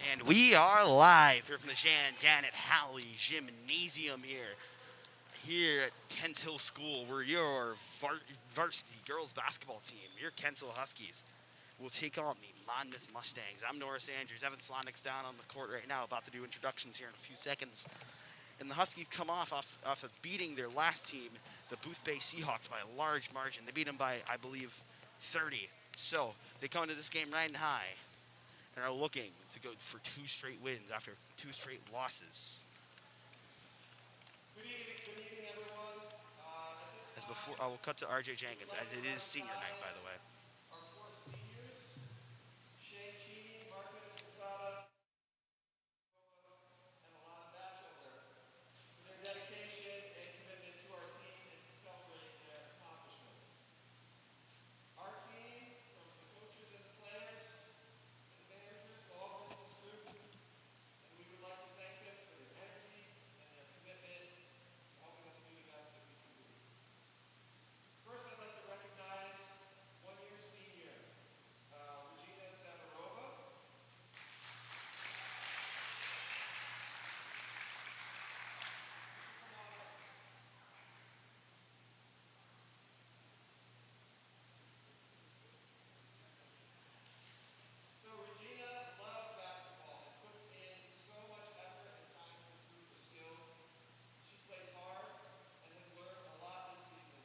And we are live here from the Jan Gannett Halley Gymnasium here at Kent Hill School. We're your varsity girls basketball team. Your Kent Hill Huskies will take on the Monmouth Mustangs. I'm Norris Andrews. Evan Slonik's down on the court right now, about to do introductions here in a few seconds. And the Huskies come off of beating their last team, the Booth Bay Seahawks, by a large margin. They beat them by, I believe, 30. So they come into this game riding high and are looking to go for 2 straight wins after 2 straight losses. Good evening, everyone. As before, I will cut to RJ Jenkins, as it is senior night, by the way. Our 4 seniors, Shane Cheney, Martin Casada, and Alana Batchelder, for their dedication and commitment to our team and to celebrate their accomplishments. Our team, from the coaches and the players and the managers, will all miss this group, and we would like to thank them for their energy and their commitment to helping us do the best that we can do. First, I'd like to recognize one-year senior, Regina Samarova. So Regina loves basketball and puts in so much effort and time to improve her skills. She plays hard and has learned a lot this season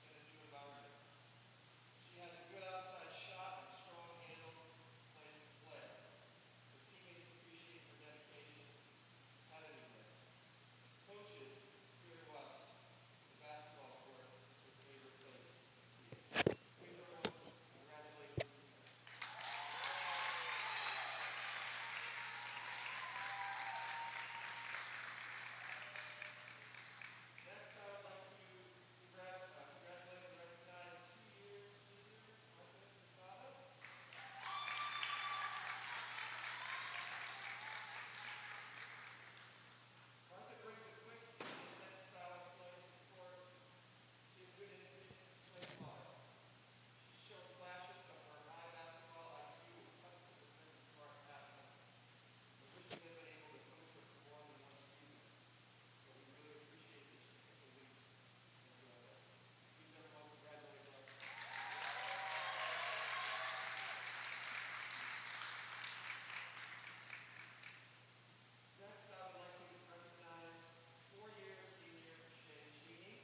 in a new environment. She has a good outside shot and strong handle, plays with play. Her teammates appreciate her dedication and competitiveness. As coaches, it's clear to us the basketball court is her favorite place to be. Please, everyone, congratulate Regina. Next, I would like to congratulate and recognize 2-year senior Martin Casada. Marta brings a quick and intense style of play to the court. She has good instincts and plays hard. She's shown flashes of her high basketball IQ and cuts to the rim and smart passing. We wish we had been able to coach her for more than one season, but we really appreciate that she took the lead and joined us. Please, everyone, congratulate Marta. Next, I would like to recognize 4-year senior Shane Cheney.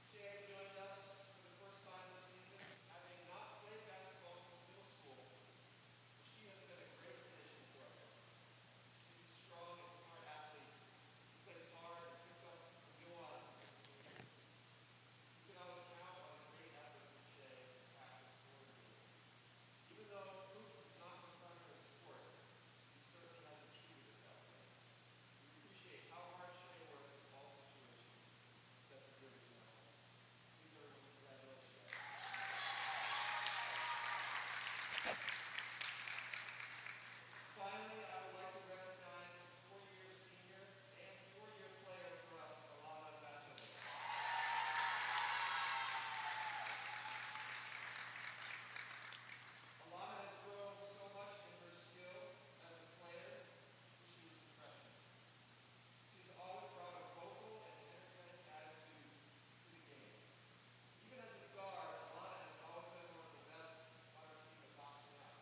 Shane joined us for the first time this season, having not played basketball since middle school. She has been a great addition to our team. She's a strong and smart athlete who plays hard and picks up nuances of the game. You can always count on a great effort from Shay in practice or in games. Even though hoops is not her primary sport, she certainly hasn't treated it that way. We appreciate how hard Shay works in all situations and sets a good example. Please, everyone, congratulate Shay. Finally, I would like to recognize 4-year senior and 4-year player for us, Alana Batchelder. Alana has grown so much in her skill as a player since she was a freshman. She's always brought a vocal and energetic attitude to the game. Even as a guard, Alana has always been one of the best on our team at boxing out.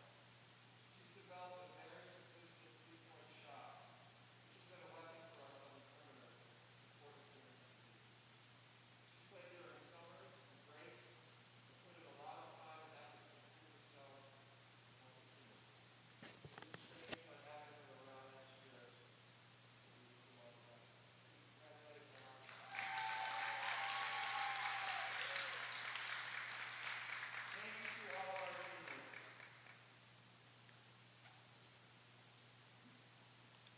She's developed a very consistent three-point shot, which has been a weapon for us on the perimeters, important during the season. She played during summers and breaks and put in a lot of time and effort to improve herself on the team. It was strange by having her around next year. We wish her all the best. Please congratulate her. Thank you to all of our seniors.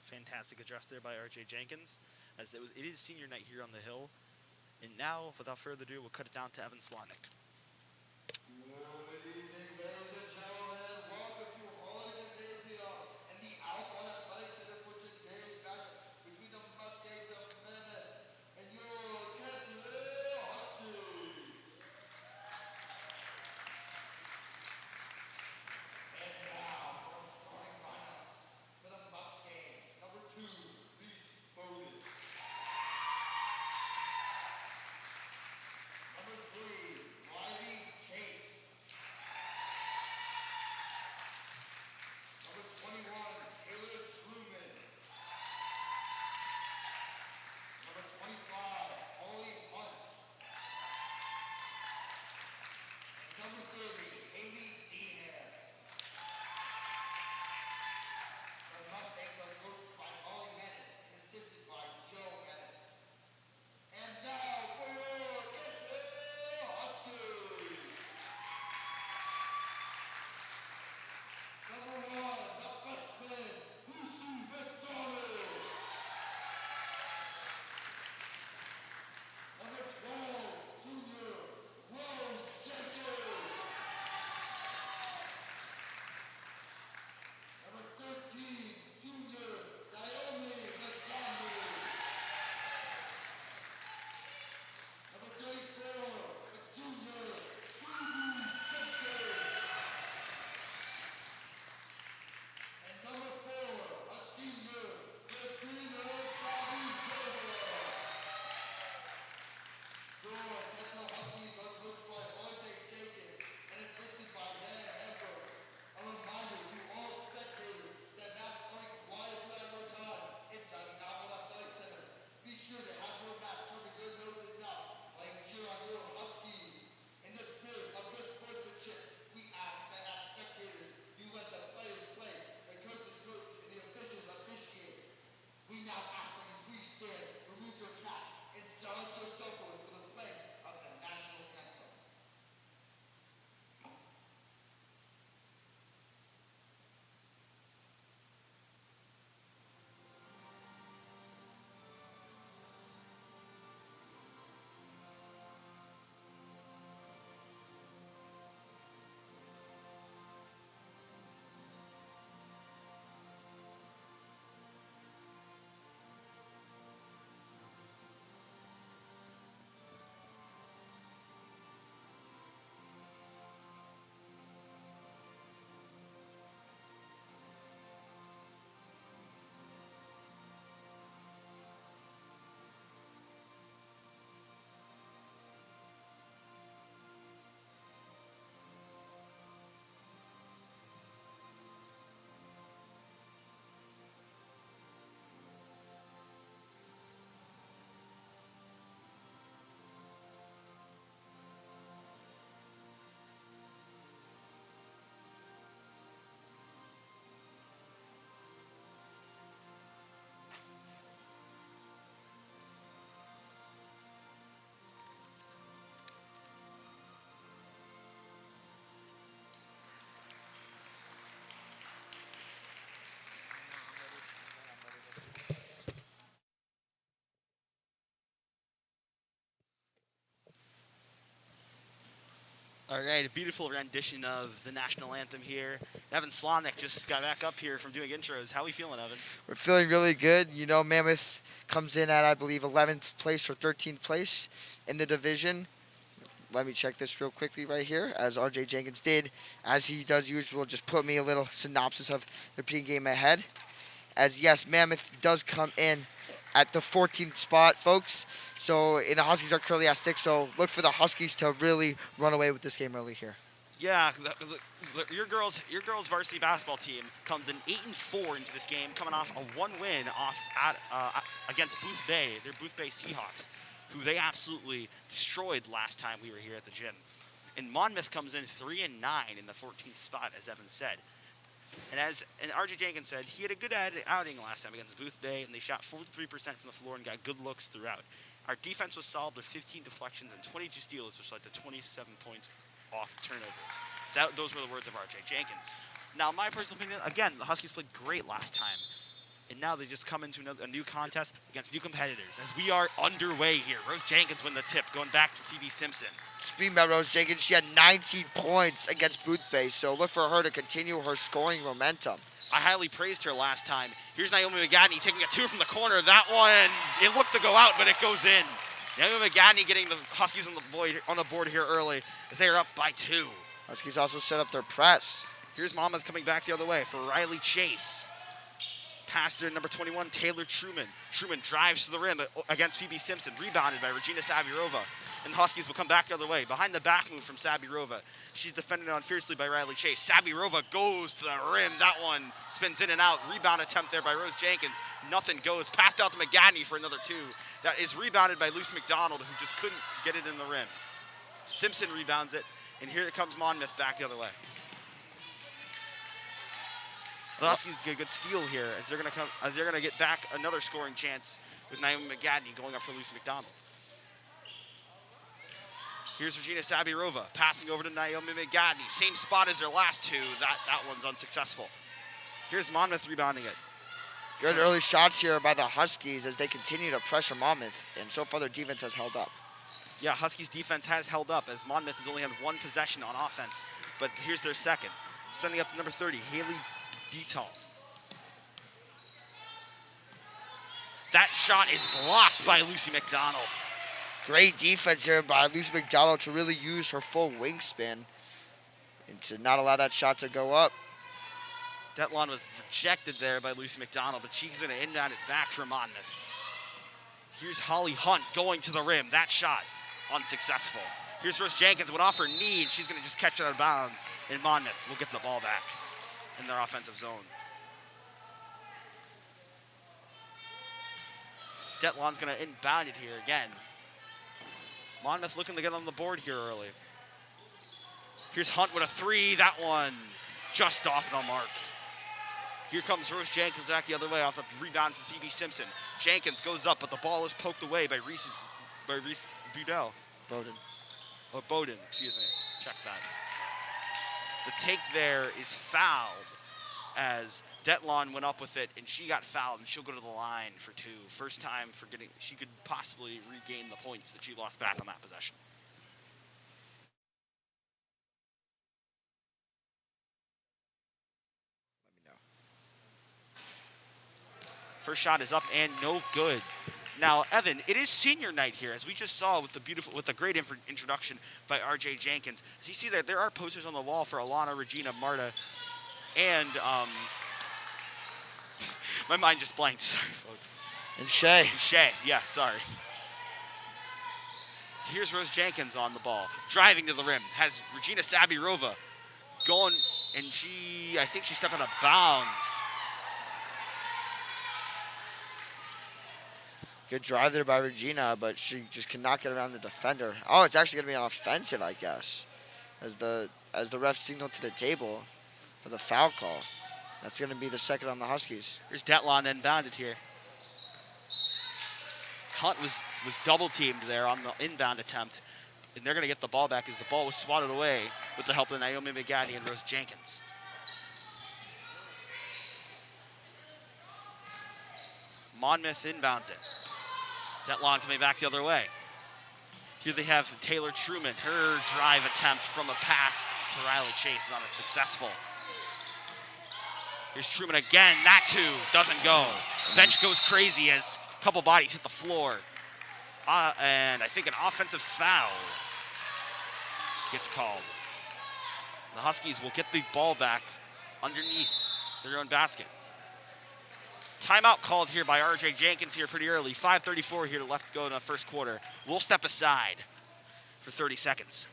Fantastic address there by RJ Jenkins, as it is senior night here on the Hill. And now, without further ado, we'll cut it down to Evan Slonik. Good evening, ladies and gentlemen. Welcome to Hall Gymnasium and the Outlaw Athletic Center for today's matchup between the Mustangs of Monmouth and your Kent Hill Huskies. Scoring, Pencil Huskies are coached by R.J. Jenkins and assisted by Hannah Ambrose. A reminder to all spectators that masks are required throughout your time inside the Novel Athletic Center. Be sure to have your mask covering your nose and mouth while you cheer on your Huskies. In the spirit of good sportsmanship, we ask that as spectators, you let the players play, the coaches coach, and the officials officiate. We now ask that you please stand, remove your caps, and silence your cell phones for the playing of the national anthem. All right, a beautiful rendition of the national anthem here. Evan Slonick just got back up here from doing intros. How are we feeling, Evan? We're feeling really good. You know, Mammoth comes in at, I believe, 11th place or 13th place in the division. Let me check this real quickly right here, as R.J. Jenkins did, as he does usual, just put me a little synopsis of the pregame ahead. As, yes, Mammoth does come in at the 14th spot, folks. So, the Huskies are currently at 6, so look for the Huskies to really run away with this game early here. Yeah, your girls' varsity basketball team comes in 8-4 into this game, coming off a 1 win against Booth Bay, their Booth Bay Seahawks, who they absolutely destroyed last time we were here at the gym. And Monmouth comes in 3-9 in the 14th spot, as Evan said. And R.J. Jenkins said he had a good outing last time against Booth Bay, and they shot 43% from the floor and got good looks throughout. Our defense was solid with 15 deflections and 22 steals, which led to 27 points off turnovers. Those were the words of R.J. Jenkins. Now, my personal opinion, again, the Huskies played great last time. And now they just come into a new contest against new competitors as we are underway here. Rose Jenkins win the tip, going back to Phoebe Simpson. Speaking about Rose Jenkins, she had 19 points against Booth Bay, so look for her to continue her scoring momentum. I highly praised her last time. Here's Naomi McGadney taking a 2 from the corner. That one, it looked to go out, but it goes in. Naomi McGadney getting the Huskies on the board here early as they are up by 2. Huskies also set up their press. Here's Monmouth coming back the other way for Riley Chase. Pass there, number 21, Taylor Truman. Truman drives to the rim against Phoebe Simpson, rebounded by Regina Sabirova. And the Huskies will come back the other way. Behind the back move from Sabirova. She's defended on fiercely by Riley Chase. Sabirova goes to the rim. That one spins in and out. Rebound attempt there by Rose Jenkins. Nothing goes. Passed out to McGadney for another 2. That is rebounded by Lucy McDonald, who just couldn't get it in the rim. Simpson rebounds it. And here comes Monmouth back the other way. The Huskies get a good steal here as they're gonna get back another scoring chance with Naomi McGadney going up for Lucy McDonald. Here's Regina Sabirova passing over to Naomi McGadney. Same spot as their last 2. That one's unsuccessful. Here's Monmouth rebounding it. Good early shots here by the Huskies as they continue to pressure Monmouth, and so far their defense has held up. Yeah, Huskies defense has held up as Monmouth has only had 1 possession on offense, but here's their second. Sending up to number 30, Haley Detal. That shot is blocked by Lucy McDonald. Great defense here by Lucy McDonald to really use her full wingspan and to not allow that shot to go up. That one was rejected there by Lucy McDonald, but she's going to inbound it back for Monmouth. Here's Holly Hunt going to the rim. That shot unsuccessful. Here's Rose Jenkins, went off her knee, and she's going to just catch it out of bounds. And Monmouth will get the ball back in their offensive zone. Detlon's going to inbound it here again. Monmouth looking to get on the board here early. Here's Hunt with a three. That one just off the mark. Here comes Rose Jenkins back the other way off a rebound from Phoebe Simpson. Jenkins goes up, but the ball is poked away by Reese Budell. Bowden, excuse me. Check that. The take there is fouled as Detlon went up with it, and she got fouled, and she'll go to the line for two. First time she could possibly regain the points that she lost back on that possession. Let me know. First shot is up and no good. Now, Evan, it is senior night here, as we just saw with the great introduction by R.J. Jenkins. As you see there are posters on the wall for Alana, Regina, Marta, and my mind just blanked. Sorry, folks. And Shay. Shay, yeah, sorry. Here's Rose Jenkins on the ball, driving to the rim. Has Regina Sabirova going, and I think she stepped out of bounds. Good drive there by Regina, but she just cannot get around the defender. Oh, it's actually going to be an offensive, I guess, as the ref signaled to the table for the foul call. That's going to be the second on the Huskies. Here's Detlon inbounded here. Hunt was double teamed there on the inbound attempt, and they're going to get the ball back as the ball was swatted away with the help of Naomi McGaddy and Rose Jenkins. Monmouth inbounds it. Detlon coming back the other way. Here they have Taylor Truman. Her drive attempt from a pass to Riley Chase is unsuccessful. Here's Truman again. That too doesn't go. Bench goes crazy as a couple bodies hit the floor. And I think an offensive foul gets called. The Huskies will get the ball back underneath their own basket. Timeout called here by R.J. Jenkins here pretty early. 5:34 here left to go in the first quarter. We'll step aside for 30 seconds.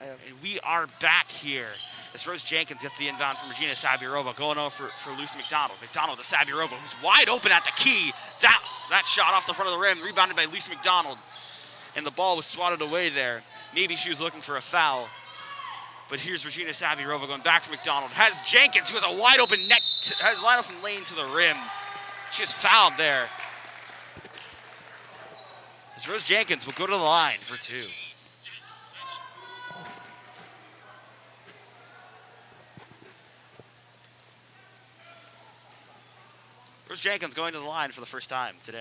And we are back here as Rose Jenkins gets the inbound from Regina Sabirova, going over for Lucy McDonald. McDonald to Sabirova, who's wide open at the key. That shot off the front of the rim, rebounded by Lucy McDonald. And the ball was swatted away there. Maybe she was looking for a foul. But here's Regina Sabirova going back for McDonald. Has Jenkins, who has a wide open lane to the rim. She is fouled there. As Rose Jenkins will go to the line for two. Rose Jenkins going to the line for the first time today.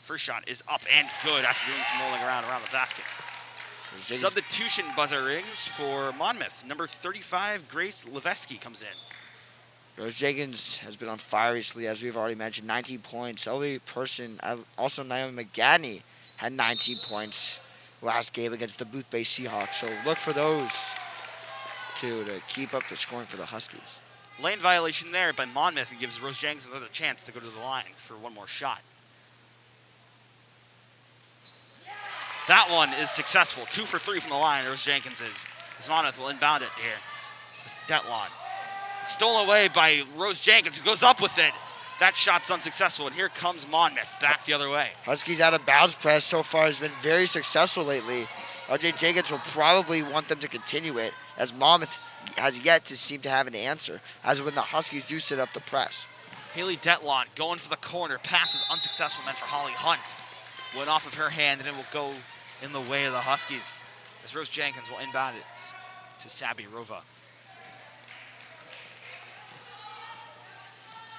First shot is up and good after doing some rolling around the basket. Substitution buzzer rings for Monmouth. Number 35, Grace Levesky comes in. Rose Jenkins has been on fire recently, as we've already mentioned, 19 points. The only person, also Naomi McGadney, had 19 points last game against the Booth Bay Seahawks. So look for those to keep up the scoring for the Huskies. Lane violation there by Monmouth, and gives Rose Jenkins another chance to go to the line for one more shot. That one is successful. 2 for 3 from the line, Rose Jenkins is. As Monmouth will inbound it here. It's Detlon. Stolen away by Rose Jenkins, who goes up with it. That shot's unsuccessful, and here comes Monmouth back the other way. Huskies out of bounds press so far has been very successful lately. R.J. Jenkins will probably want them to continue it, as Monmouth has yet to seem to have an answer, as when the Huskies do sit up the press. Haley Detlon going for the corner. Pass was unsuccessful, meant for Holly Hunt. Went off of her hand, and it will go in the way of the Huskies, as Rose Jenkins will inbound it to Sabirova.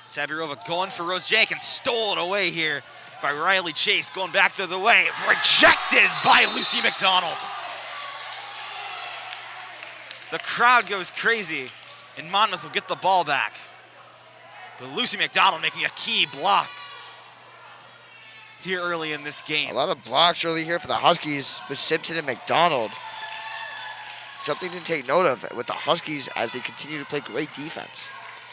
Sabirova going for Rose Jenkins. Stolen away here by Riley Chase. Going back the other way. Rejected by Lucy McDonald. The crowd goes crazy, and Monmouth will get the ball back. But Lucy McDonald making a key block here early in this game. A lot of blocks early here for the Huskies with Simpson and McDonald. Something to take note of with the Huskies as they continue to play great defense.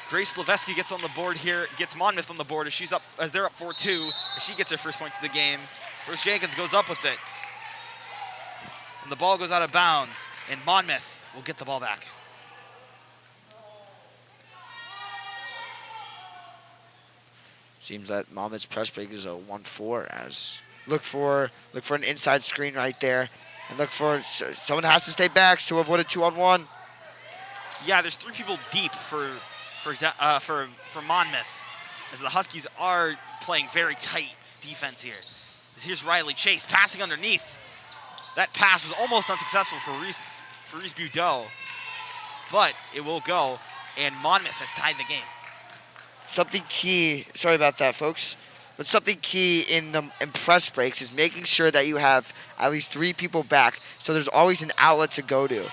Grace Leveski gets on the board here, gets Monmouth on the board as they're up 4-2, as she gets her first points of the game. Rose Jenkins goes up with it. And the ball goes out of bounds, and Monmouth will get the ball back. Seems that Monmouth's press break is a 1-4 as look for an inside screen right there, and look for someone has to stay back to avoid a 2-on-1. Yeah, there's 3 people deep for Monmouth, as the Huskies are playing very tight defense here. Here's Riley Chase passing underneath. That pass was almost unsuccessful for Reese Budeau, but it will go, and Monmouth has tied the game. Something key, sorry about that, folks, but something key in press breaks is making sure that you have at least 3 people back, so there's always an outlet to go to.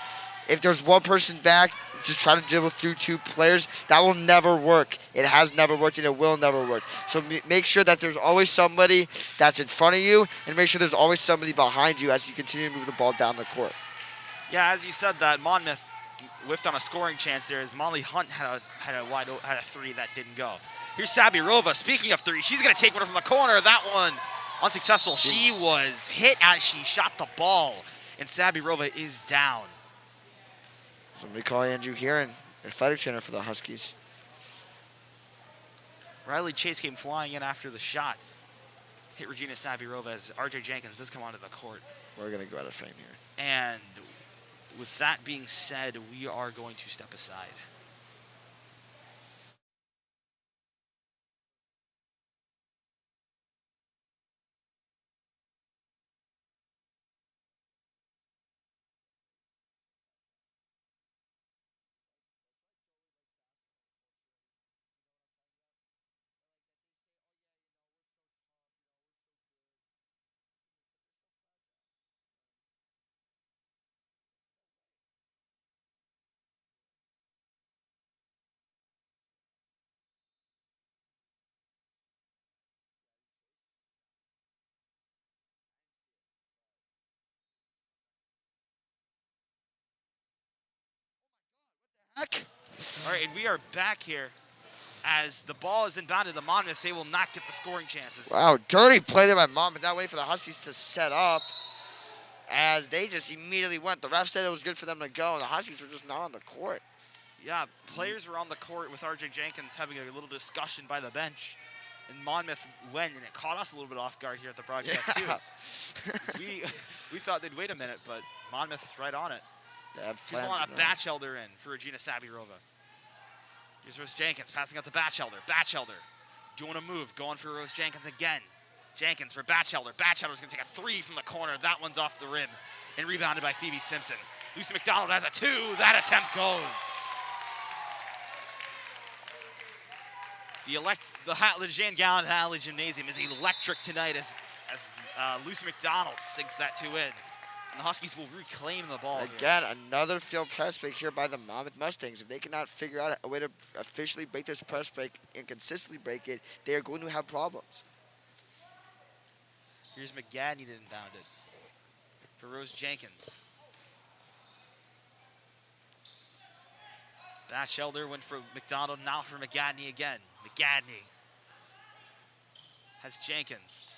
If there's one person back, just try to dribble through 2 players, that will never work. It has never worked, and it will never work. So make sure that there's always somebody that's in front of you, and make sure there's always somebody behind you as you continue to move the ball down the court. Yeah, as you said, that Monmouth whiffed on a scoring chance there, as Molly Hunt had a 3 that didn't go. Here's Sabirova. Speaking of 3, she's going to take one from the corner. That one unsuccessful. She was hit as she shot the ball, and Sabirova is down. Somebody call Andrew Heron, athletic trainer for the Huskies. Riley Chase came flying in after the shot. Hit Regina Sabirova as RJ Jenkins does come onto the court. We're going to go out of frame here. And with that being said, we are going to step aside. Heck? All right, and we are back here. As the ball is inbounded to Monmouth, they will not get the scoring chances. Wow, dirty play there by Monmouth. That way for the Huskies to set up as they just immediately went. The ref said it was good for them to go, and the Huskies were just not on the court. Yeah, players were on the court with RJ Jenkins having a little discussion by the bench. And Monmouth went, and it caught us a little bit off guard here at the broadcast, too. 'Cause we thought they'd wait a minute, but Monmouth's right on it. Here's a lot of Batchelder in for Regina Sabirova. Here's Rose Jenkins passing out to Batchelder. Batchelder doing a move, going for Rose Jenkins again. Jenkins for Batchelder. Batchelder's going to take a 3 from the corner. That one's off the rim and rebounded by Phoebe Simpson. Lucy McDonald has a 2. That attempt goes. The Jan Gallant Alley Gymnasium is electric tonight as Lucy McDonald sinks that 2 in. And the Huskies will reclaim the ball Again, another field press break here by the Monmouth Mustangs. If they cannot figure out a way to officially break this press break and consistently break it, they are going to have problems. Here's McGadney to inbound it for Rose Jenkins. Batchelder went for McDonald, now for McGadney again. McGadney has Jenkins.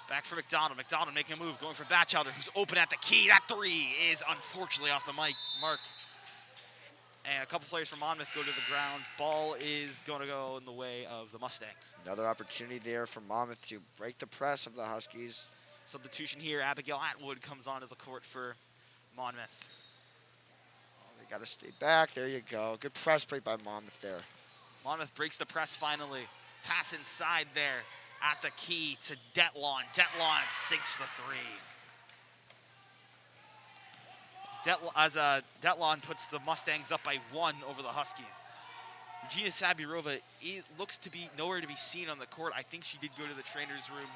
Back for McDonald. McDonald making a move, going for Batchelder, who's open at the key. That 3 is unfortunately off the mark. And a couple players from Monmouth go to the ground. Ball is going to go in the way of the Mustangs. Another opportunity there for Monmouth to break the press of the Huskies. Substitution here. Abigail Atwood comes onto the court for Monmouth. Got to stay back. There you go. Good press play by Monmouth there. Monmouth breaks the press finally. Pass inside there at the key to Detlon. Detlon sinks the three. Detlon puts the Mustangs up by 1 over the Huskies. Regina Sabirova looks to be nowhere to be seen on the court. I think she did go to the trainer's room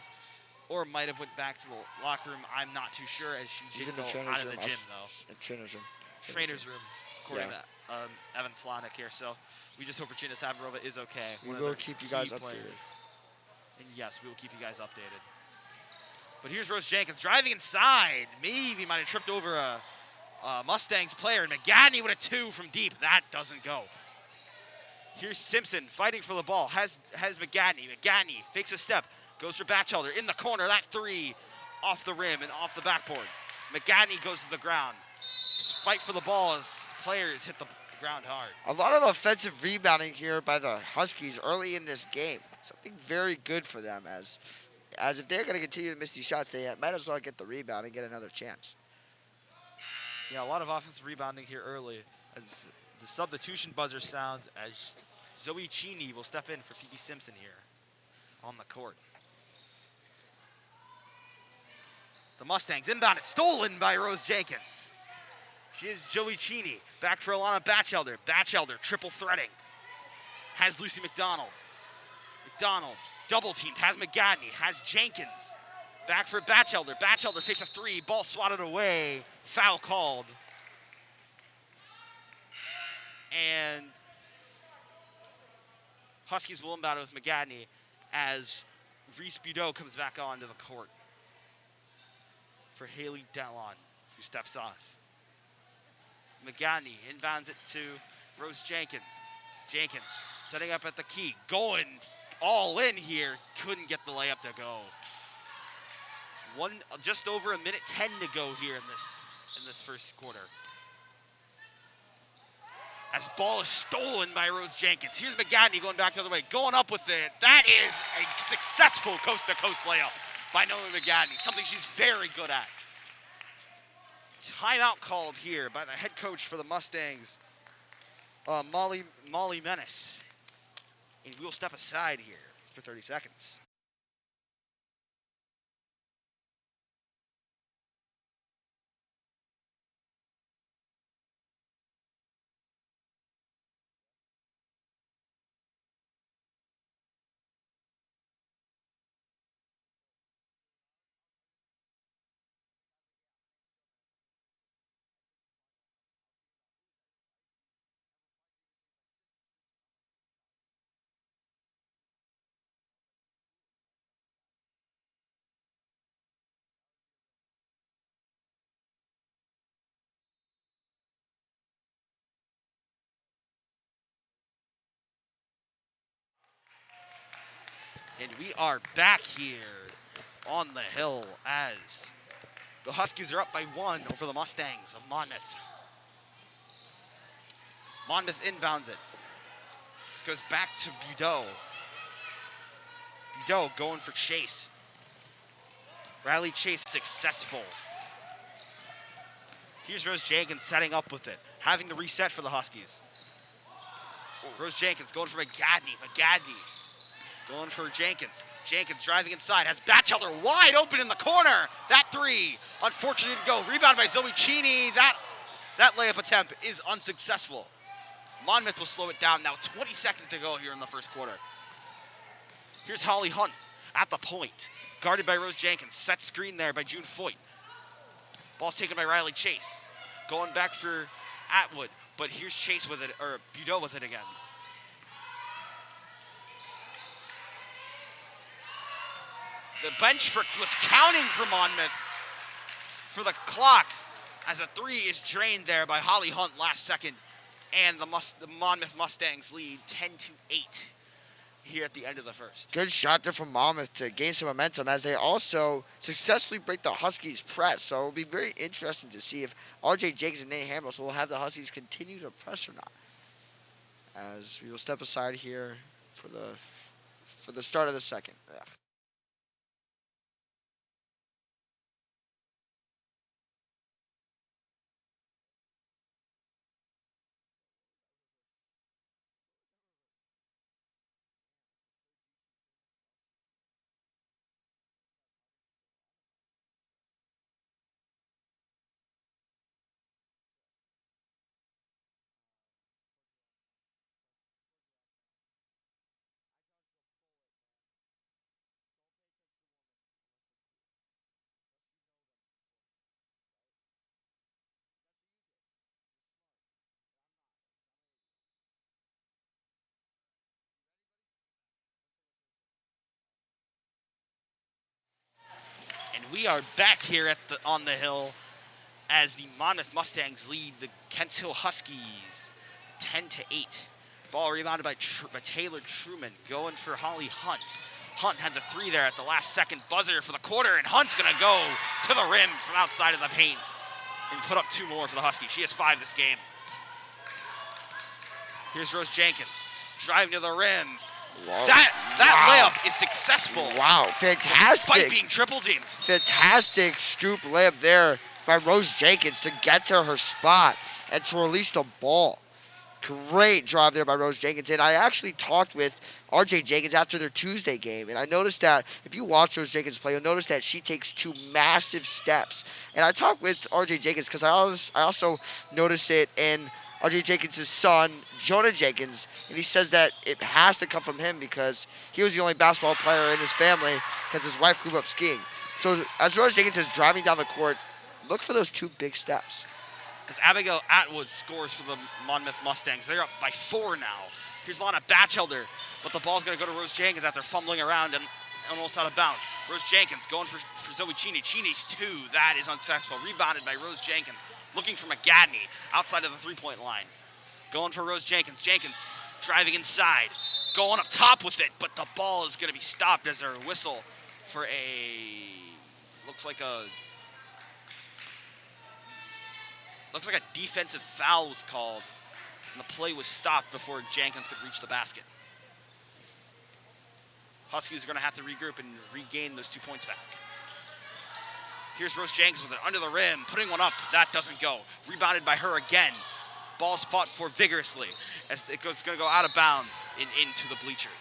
or might have went back to the locker room. I'm not too sure, as she did go out of the gym, though. In trainer's room. Trainer's room, according to Evan Slonick here. So we just hope Regina Sabirova is okay. We will keep you guys updated. And yes, we will keep you guys updated. But here's Rose Jenkins driving inside. Maybe might have tripped over a Mustangs player. And McGadney with a 2 from deep. That doesn't go. Here's Simpson fighting for the ball. Has McGadney. McGadney fakes a step. Goes for Batchelder in the corner. That 3 off the rim and off the backboard. McGadney goes to the ground. Fight for the ball as players hit the ground hard. A lot of offensive rebounding here by the Huskies early in this game. Something very good for them, as if they're going to continue to miss these shots, they might as well get the rebound and get another chance. Yeah, a lot of offensive rebounding here early as the substitution buzzer sounds as Zoe Cheney will step in for Phoebe Simpson here on the court. The Mustangs inbound it, stolen by Rose Jenkins. She is Joey Cheney, back for Alana Batchelder. Batchelder triple threading. Has Lucy McDonald. McDonald double teamed, has McGadney, has Jenkins. Back for Batchelder. Batchelder takes a 3, ball swatted away, foul called. And Huskies will inbound it with McGadney as Reese Budeau comes back onto the court for Haley Detlon, who steps off. McGadney inbounds it to Rose Jenkins. Jenkins setting up at the key, going all in here, couldn't get the layup to go. Just over 1:10 to go here in this first quarter. As ball is stolen by Rose Jenkins. Here's McGadney going back the other way, going up with it. That is a successful coast-to-coast layup by Noah McGadney, something she's very good at. Timeout called here by the head coach for the Mustangs, Molly Menace. And we'll step aside here for 30 seconds. And we are back here on the hill as the Huskies are up by 1 over the Mustangs of Monmouth. Monmouth inbounds it. Goes back to Budeau. Budeau going for Chase. Riley Chase successful. Here's Rose Jenkins setting up with it, having to reset for the Huskies. Rose Jenkins going for McGadney. McGadney going for Jenkins. Jenkins driving inside, has Batchelder wide open in the corner. That 3, unfortunate to go. Rebound by Zoe Cheney. That layup attempt is unsuccessful. Monmouth will slow it down now. 20 seconds to go here in the first quarter. Here's Holly Hunt at the point. Guarded by Rose Jenkins. Set screen there by June Foyt. Ball's taken by Riley Chase. Going back for Atwood. But here's Chase with it, or Budeau with it again. The bench was counting for Monmouth for the clock as a 3 is drained there by Holly Hunt last second. And the Monmouth Mustangs lead 10-8 here at the end of the first. Good shot there from Monmouth to gain some momentum as they also successfully break the Huskies' press. So it'll be very interesting to see if R.J. Jenkins and Nate Hambros will have the Huskies continue to press or not. As we will step aside here for the start of the second. Ugh. We are back here on the hill as the Monmouth Mustangs lead the Kent Hill Huskies 10-8. Ball rebounded by Taylor Truman, going for Holly Hunt. Hunt had the three there at the last second buzzer for the quarter, and Hunt's gonna go to the rim from outside of the paint and put up 2 more for the Huskies. She has 5 this game. Here's Rose Jenkins, driving to the rim. Whoa. That layup is successful. Wow, fantastic. Despite being triple teamed. Fantastic scoop layup there by Rose Jenkins to get to her spot and to release the ball. Great drive there by Rose Jenkins. And I actually talked with RJ Jenkins after their Tuesday game, and I noticed that if you watch Rose Jenkins play, you'll notice that she takes 2 massive steps. And I talked with RJ Jenkins because I also noticed it in RJ Jenkins' son, Jonah Jenkins, and he says that it has to come from him because he was the only basketball player in his family because his wife grew up skiing. So as Rose Jenkins is driving down the court, look for those 2 big steps. As Abigail Atwood scores for the Monmouth Mustangs. They're up by 4 now. Here's Lana Batchelder, but the ball's going to go to Rose Jenkins after fumbling around and almost out of bounds. Rose Jenkins going for Zoe Cheney. Cheney's 2. That is unsuccessful. Rebounded by Rose Jenkins. Looking for McGadney outside of the 3-point line. Going for Rose Jenkins. Jenkins driving inside. Going up top with it, but the ball is going to be stopped as her whistle for looks like a defensive foul was called, and the play was stopped before Jenkins could reach the basket. Huskies are going to have to regroup and regain those 2 points back. Here's Rose Jenkins with it under the rim, putting one up. That doesn't go. Rebounded by her again. Ball's fought for vigorously as it's going to go out of bounds and into the bleachers.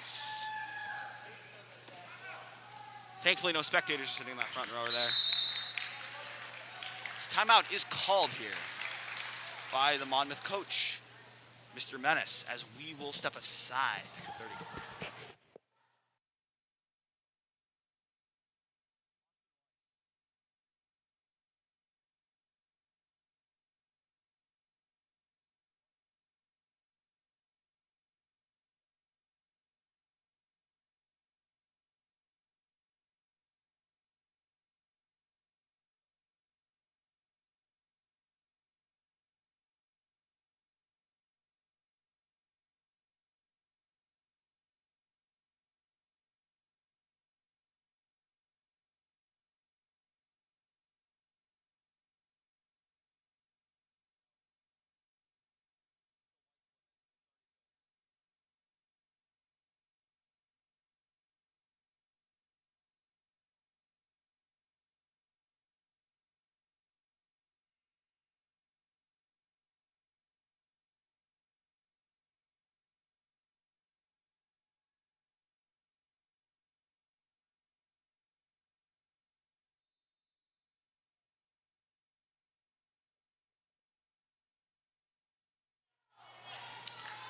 Thankfully, no spectators are sitting in that front row there. This timeout is called here by the Monmouth coach, Mr. Menace, as we will step aside for 30.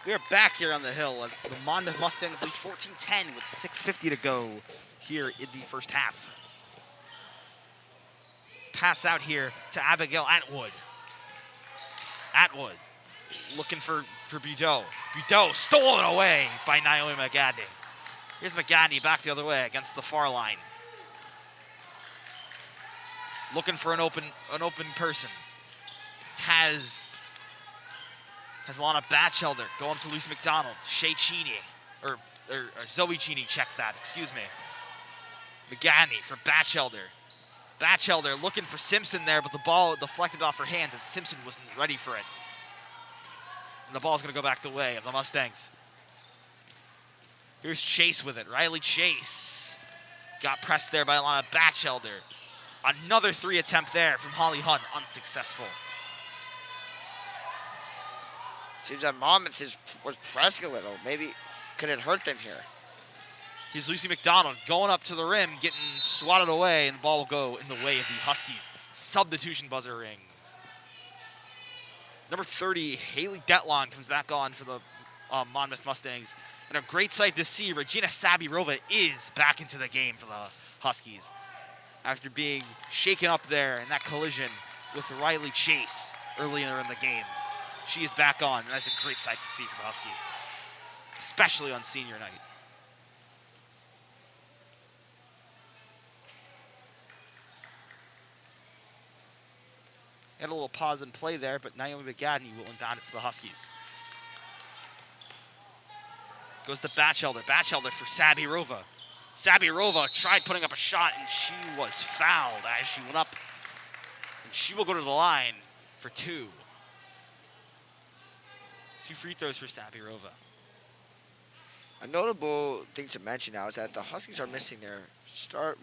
We are back here on the hill as the Monmouth Mustangs lead 14-10 with 6:50 to go here in the first half. Pass out here to Abigail Atwood. Atwood looking for Budeau. Budeau stolen away by Naomi McGadney. Here's McGadney back the other way against the far line. Looking for an open person. Has Lana Batchelder going for Lucy McDonald. Shea Cheney, or Zoe Cheney, check that, excuse me. McGadney for Batchelder. Batchelder looking for Simpson there, but the ball deflected off her hands as Simpson wasn't ready for it. And the ball's going to go back the way of the Mustangs. Here's Chase with it. Riley Chase got pressed there by Lana Batchelder. Another 3 attempt there from Holly Hunt, unsuccessful. Seems that Monmouth was pressing a little. Maybe could it hurt them here? Here's Lucy McDonald going up to the rim, getting swatted away, and the ball will go in the way of the Huskies. Substitution buzzer rings. Number 30, Haley Detlon comes back on for the Monmouth Mustangs. And a great sight to see, Regina Sabirova is back into the game for the Huskies after being shaken up there in that collision with Riley Chase earlier in the game. She is back on, and that's a great sight to see for the Huskies, especially on senior night. Had a little pause in play there, but Naomi McGadney will inbound it for the Huskies. Goes to Batchelder. Batchelder for Sabirova. Sabirova tried putting up a shot, and she was fouled as she went up. And she will go to the line for 2. 2 free throws for Sabirova. A notable thing to mention now is that the Huskies are missing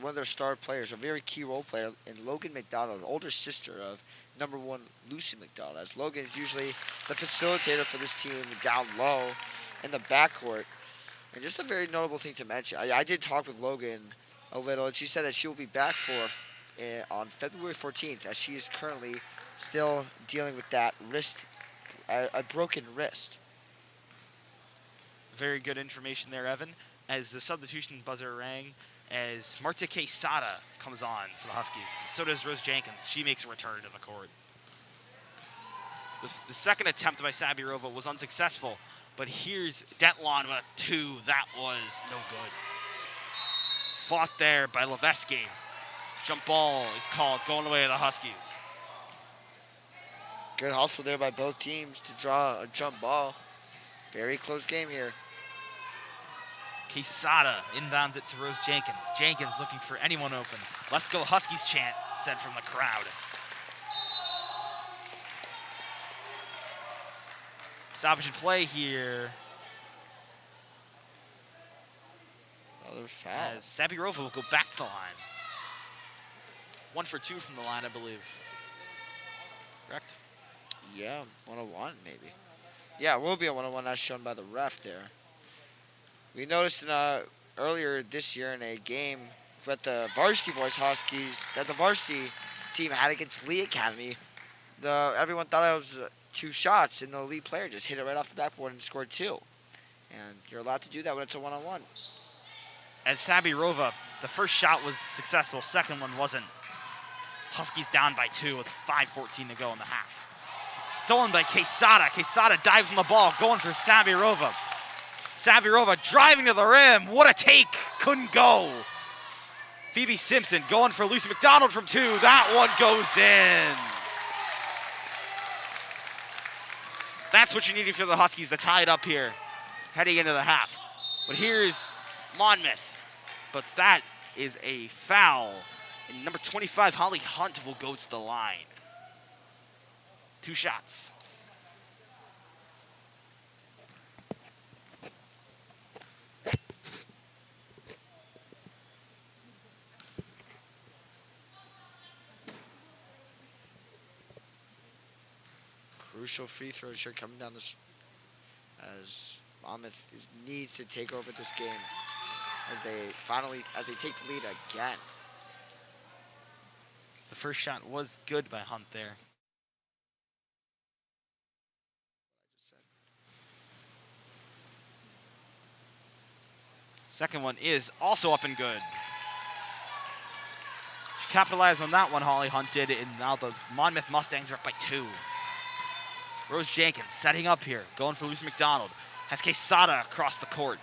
one of their star players, a very key role player in Logan McDonald, older sister of number 1 Lucy McDonald, as Logan is usually the facilitator for this team down low in the backcourt. And just a very notable thing to mention, I did talk with Logan a little, and she said that she will be back on February 14th, as she is currently still dealing with that wrist, a broken wrist. Very good information there, Evan. As the substitution buzzer rang, as Marta Quesada comes on for the Huskies. So does Rose Jenkins. She makes a return to the court. The second attempt by Sabirova was unsuccessful, but here's Detlon with a 2. That was no good. Fought there by Levesky. Jump ball is called, going away to the Huskies. Good hustle there by both teams to draw a jump ball. Very close game here. Quesada inbounds it to Rose Jenkins. Jenkins looking for anyone open. Let's go Huskies chant said from the crowd. Stoppage in play here. Another foul. As Sabirova will go back to the line. 1 for 2 from the line, I believe. Correct? Yeah, 101 maybe. Yeah, it will be a 101 as shown by the ref there. We noticed earlier this year in a game that the Varsity Boys Huskies, that the Varsity team had against Lee Academy, everyone thought it was 2 shots, and the lead player just hit it right off the backboard and scored 2. And you're allowed to do that when it's a 1-on-1. As Sabirova, the first shot was successful, second one wasn't. Huskies down by 2 with 5:14 to go in the half. Stolen by Quesada. Quesada dives on the ball, going for Sabirova. Sabirova driving to the rim. What a take. Couldn't go. Phoebe Simpson going for Lucy McDonald from 2. That one goes in. That's what you needed for the Huskies to tie it up here, heading into the half. But here's Monmouth. But that is a foul. And number 25, Holly Hunt, will go to the line. 2 shots. Crucial free throws here coming down this, as Monmouth needs to take over this game as they take the lead again. The first shot was good by Hunt there. Second one is also up and good. She capitalized on that one, Holly Hunt did, and now the Monmouth Mustangs are up by 2. Rose Jenkins setting up here, going for Lucy McDonald. Has Quesada across the court.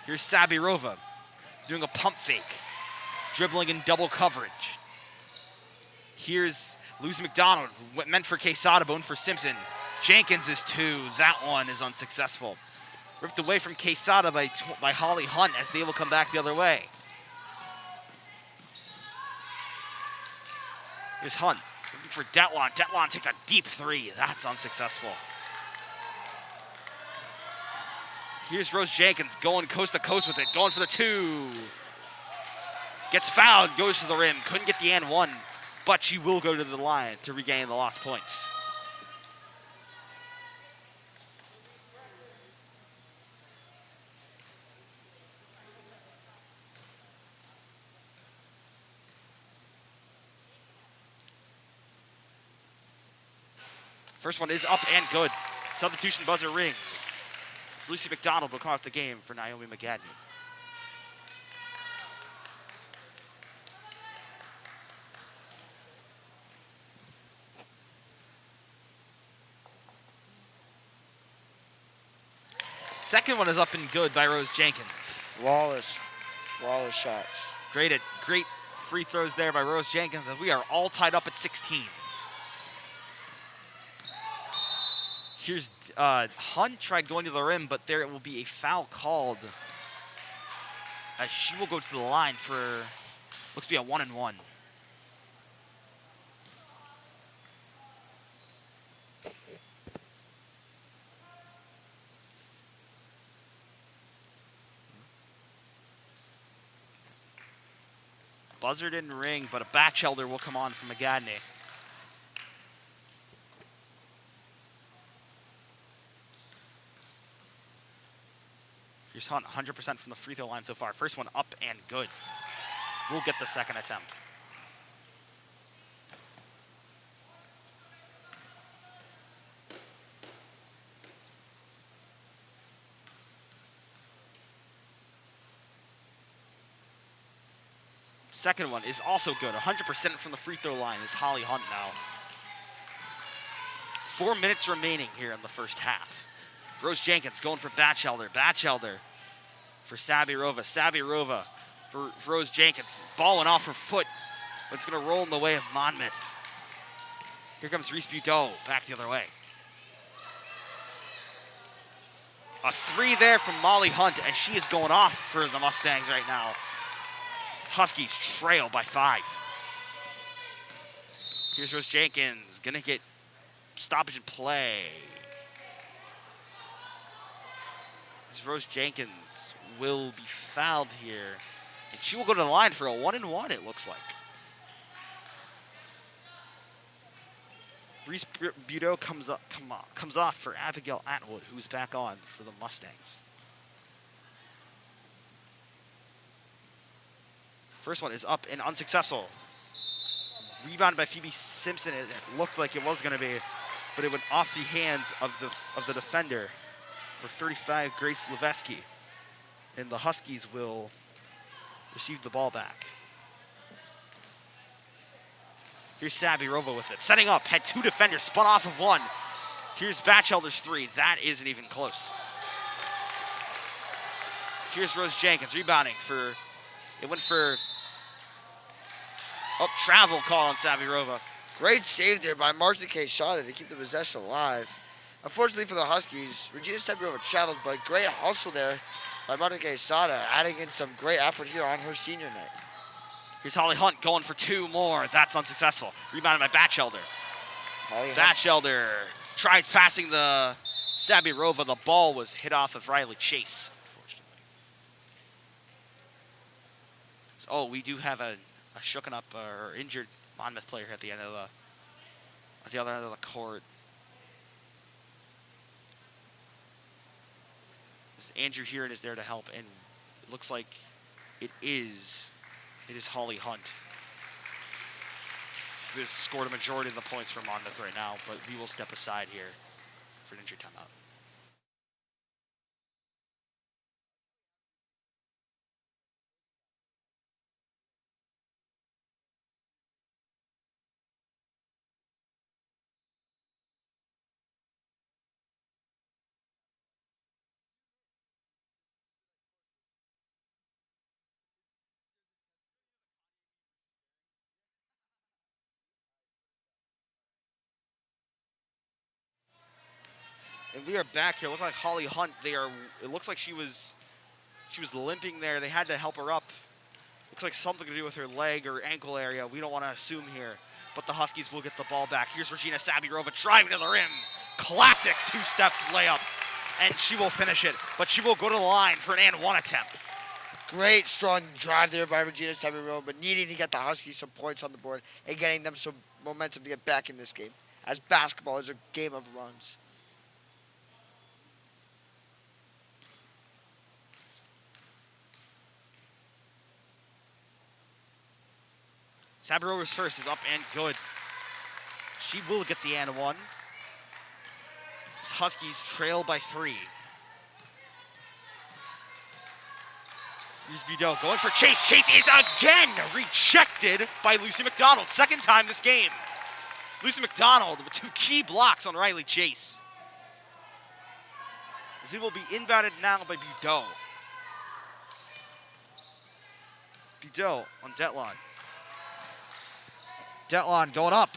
Here's Sabirova doing a pump fake, dribbling in double coverage. Here's Lucy McDonald, meant for Quesada, but for Simpson. Jenkins is 2. That one is unsuccessful. Ripped away from Quesada by Holly Hunt as they will come back the other way. Here's Hunt looking for Detlon. Detlon takes a deep 3. That's unsuccessful. Here's Rose Jenkins going coast to coast with it, going for the 2. Gets fouled, goes to the rim. Couldn't get the and 1, but she will go to the line to regain the lost points. First one is up and good. Substitution buzzer rings. It's Lucy McDonald will come out the game for Naomi McGadney. Second one is up and good by Rose Jenkins. Flawless shots. Great free throws there by Rose Jenkins, as we are all tied up at 16. Here's Hunt tried going to the rim, but there will be a foul called as she will go to the line for looks to be a 1-and-1. Buzzer didn't ring, but a Batchelder will come on from McGadney. Here's Hunt, 100% from the free throw line so far. First one up and good. We'll get the second attempt. Second one is also good. 100% from the free throw line is Holly Hunt now. 4 minutes remaining here in the first half. Rose Jenkins going for Batchelder. Batchelder for Sabirova. Sabirova for Rose Jenkins. Balling off her foot, but it's going to roll in the way of Monmouth. Here comes Reese Budeau back the other way. A three there from Molly Hunt, and she is going off for the Mustangs right now. Huskies trail by 5. Here's Rose Jenkins, gonna get stoppage in play. As Rose Jenkins will be fouled here, and she will go to the line for a 1-and-1, it looks like. Reese Budeau comes off for Abigail Atwood, who's back on for the Mustangs. First one is up and unsuccessful. Rebounded by Phoebe Simpson. It looked like it was going to be, but it went off the hands of the defender. For 35, Grace Levesky. And the Huskies will receive the ball back. Here's Sabirova with it. Setting up, had 2 defenders, spun off of 1. Here's Batchelder's 3. That isn't even close. Here's Rose Jenkins rebounding for, it went for, travel call on Sabirova. Great save there by Marcia Quesada to keep the possession alive. Unfortunately for the Huskies, Regina Sabirova traveled, but great hustle there by Marcia Quesada, adding in some great effort here on her senior night. Here's Holly Hunt going for 2 more. That's unsuccessful. Rebounded by Batchelder. Batchelder tries passing the Sabirova. The ball was hit off of Riley Chase, unfortunately. So, we do have a shooken up or injured Monmouth player at the end of the other end of the court. Andrew Heron is there to help, and it looks like it is Holly Hunt, who has scored a majority of the points for Monmouth right now, but we will step aside here for an injury timeout. And we are back here. It looks like Holly Hunt. It looks like she was limping there. They had to help her up. Looks like something to do with her leg or ankle area. We don't want to assume here. But the Huskies will get the ball back. Here's Regina Sabirova driving to the rim. Classic 2-step layup. And she will finish it. But she will go to the line for an and-one attempt. Great strong drive there by Regina Sabirova, but needing to get the Huskies some points on the board and getting them some momentum to get back in this game, as basketball is a game of runs. Sabirova's first is up and good. She will get the and one. Huskies trail by 3. Here's Budeau going for Chase. Chase is again rejected by Lucy McDonald. Second time this game. Lucy McDonald with 2 key blocks on Riley Chase. As he will be inbounded now by Budeau. Budeau on Detlon. Detlon going up.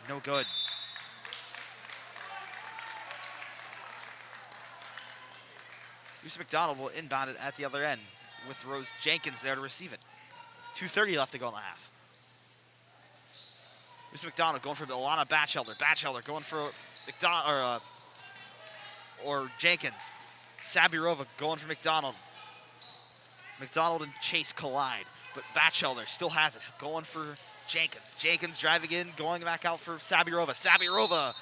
No good. Lucy McDonald will inbound it at the other end with Rose Jenkins there to receive it. 2:30 left to go in the half. Lucy McDonald going for Alana Batchelder. Batchelder going for McDonald or Jenkins. Sabirova going for McDonald. McDonald and Chase collide, but Batchelder still has it. Going for Jenkins. Jenkins driving in, going back out for Sabirova. Sabirova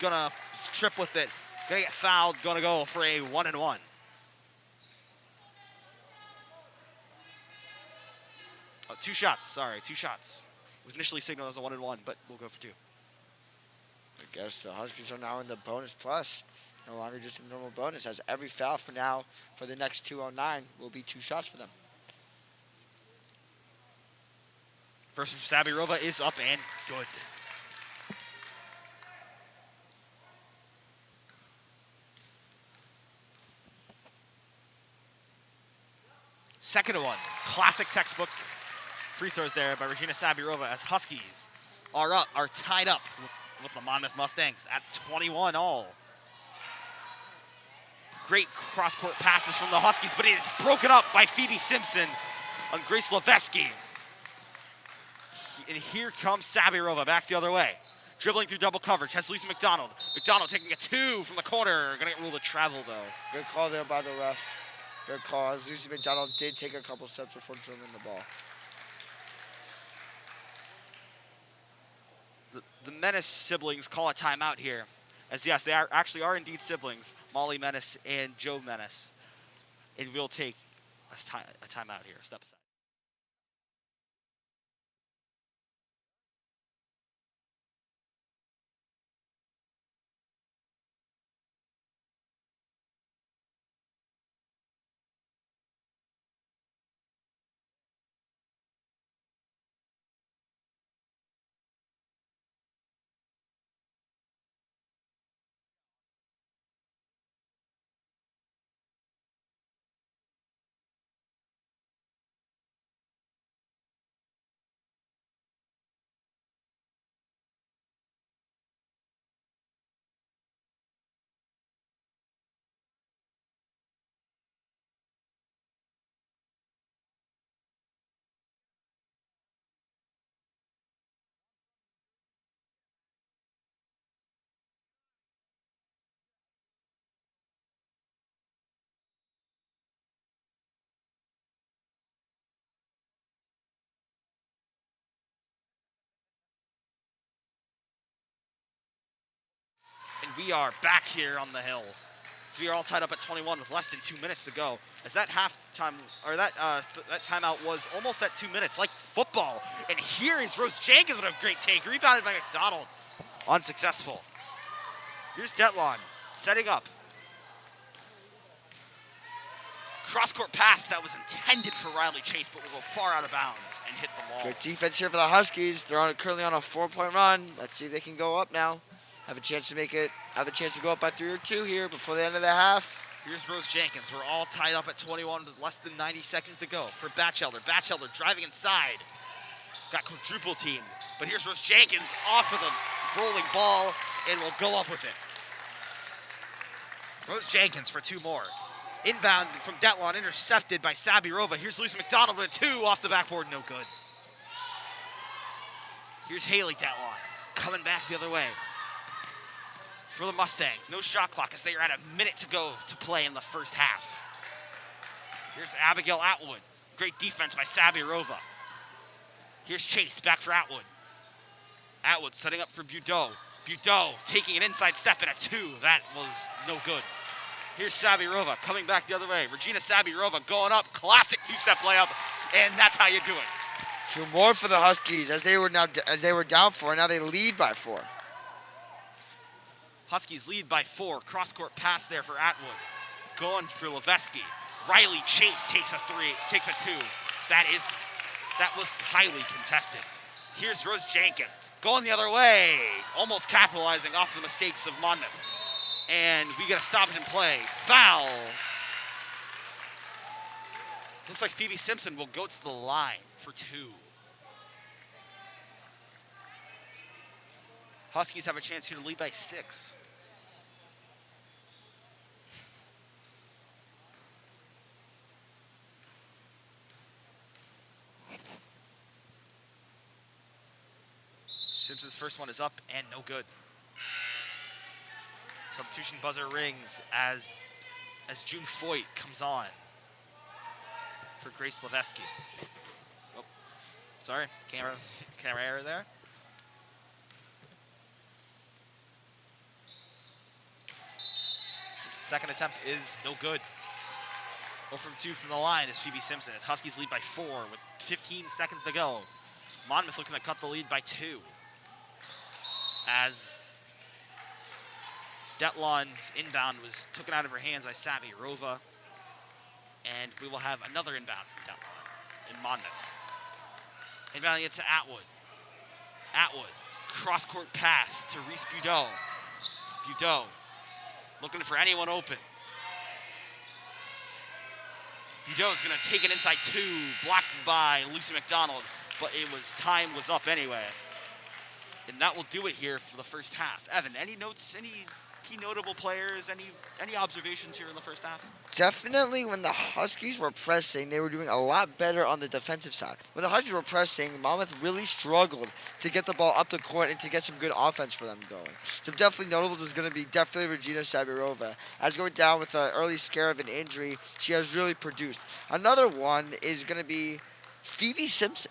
gonna trip with it. Gonna get fouled. Gonna go for a 1-and-1. Oh, 2 shots. Sorry, 2 shots. It was initially signaled as a 1-and-1, but we'll go for 2. I guess the Huskies are now in the bonus plus. No longer just a normal bonus, as every foul for now for the next 209 will be 2 shots for them. First from Sabirova is up and good. Second one. Classic textbook free throws there by Regina Sabirova as Huskies are tied up with the Monmouth Mustangs at 21 all. Great cross-court passes from the Huskies, but it is broken up by Phoebe Simpson on Grace Levesky. And here comes Sabirova back the other way. Dribbling through double coverage, has Lisa McDonald. McDonald taking a 2 from the corner. Gonna get ruled a travel, though. Good call there by the ref. Good call, as Lucy McDonald did take a couple steps before dribbling the ball. The Menace siblings call a timeout here. As yes, they are indeed siblings, Molly Menace and Joe Menace. And we'll take a timeout here. Step aside. And we are back here on the hill. So we are all tied up at 21 with less than 2 minutes to go. As that halftime, or that timeout was almost at 2 minutes, like football. And here is Rose Jenkins with a great take, rebounded by McDonald. Unsuccessful. Here's Detlon setting up. Cross-court pass that was intended for Riley Chase, but will go far out of bounds and hit the wall. Good defense here for the Huskies. They're currently on a 4-point run. Let's see if they can go up now. Have a chance to go up by 3 or 2 here before the end of the half. Here's Rose Jenkins. We're all tied up at 21 with less than 90 seconds to go for Batchelder. Batchelder driving inside. Got quadruple team. But here's Rose Jenkins off of the rolling ball and will go up with it. Rose Jenkins for 2 more. Inbound from Detlon, intercepted by Sabirova. Here's Lisa McDonald with a 2 off the backboard, no good. Here's Haley Detlon coming back the other way. For the Mustangs, no shot clock as they are at a minute to go to play in the first half. Here's Abigail Atwood. Great defense by Sabirova. Here's Chase back for Atwood. Atwood setting up for Budeau. Budeau taking an inside step and a 2. That was no good. Here's Sabirova coming back the other way. Regina Sabirova going up. Classic 2-step layup, and that's how you do it. 2 more for the Huskies as they were down 4. Now they lead by 4. Huskies lead by 4. Cross-court pass there for Atwood. Going for Levesky. Riley Chase takes a 2. That was highly contested. Here's Rose Jenkins going the other way, almost capitalizing off the mistakes of Monmouth. And we get a stop and play. Foul. Looks like Phoebe Simpson will go to the line for 2. Huskies have a chance here to lead by 6. Sims's first one is up and no good. Substitution buzzer rings as June Foyt comes on for Grace Levesky. Oh, sorry, camera error there. So second attempt is no good. 0 from 2 from the line is Phoebe Simpson as Huskies lead by 4 with 15 seconds to go. Monmouth looking to cut the lead by 2. As Detlon's inbound was taken out of her hands by Savvy Rova. And we will have another inbound from Detlon in Monmouth. Inbounding it to Atwood. Atwood, cross-court pass to Reese Budeau. Budeau looking for anyone open. Budeau's going to take it inside 2, blocked by Lucy McDonald, but time was up anyway. And that will do it here for the first half. Evan, any notes, any key notable players, any observations here in the first half? Definitely when the Huskies were pressing, they were doing a lot better on the defensive side. When the Huskies were pressing, Monmouth really struggled to get the ball up the court and to get some good offense for them going. So definitely notable is going to be definitely Regina Sabirova. As going down with an early scare of an injury, she has really produced. Another one is going to be Phoebe Simpson,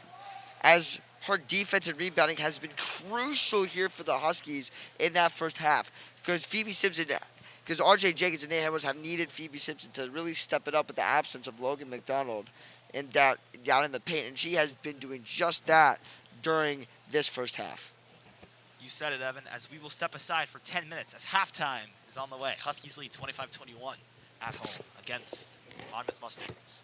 as her defense and rebounding has been crucial here for the Huskies in that first half. Because R.J. Jenkins and Nate Edwards have needed Phoebe Simpson to really step it up with the absence of Logan McDonald and down in the paint. And she has been doing just that during this first half. You said it, Evan, as we will step aside for 10 minutes as halftime is on the way. Huskies lead 25-21 at home against Monmouth Mustangs.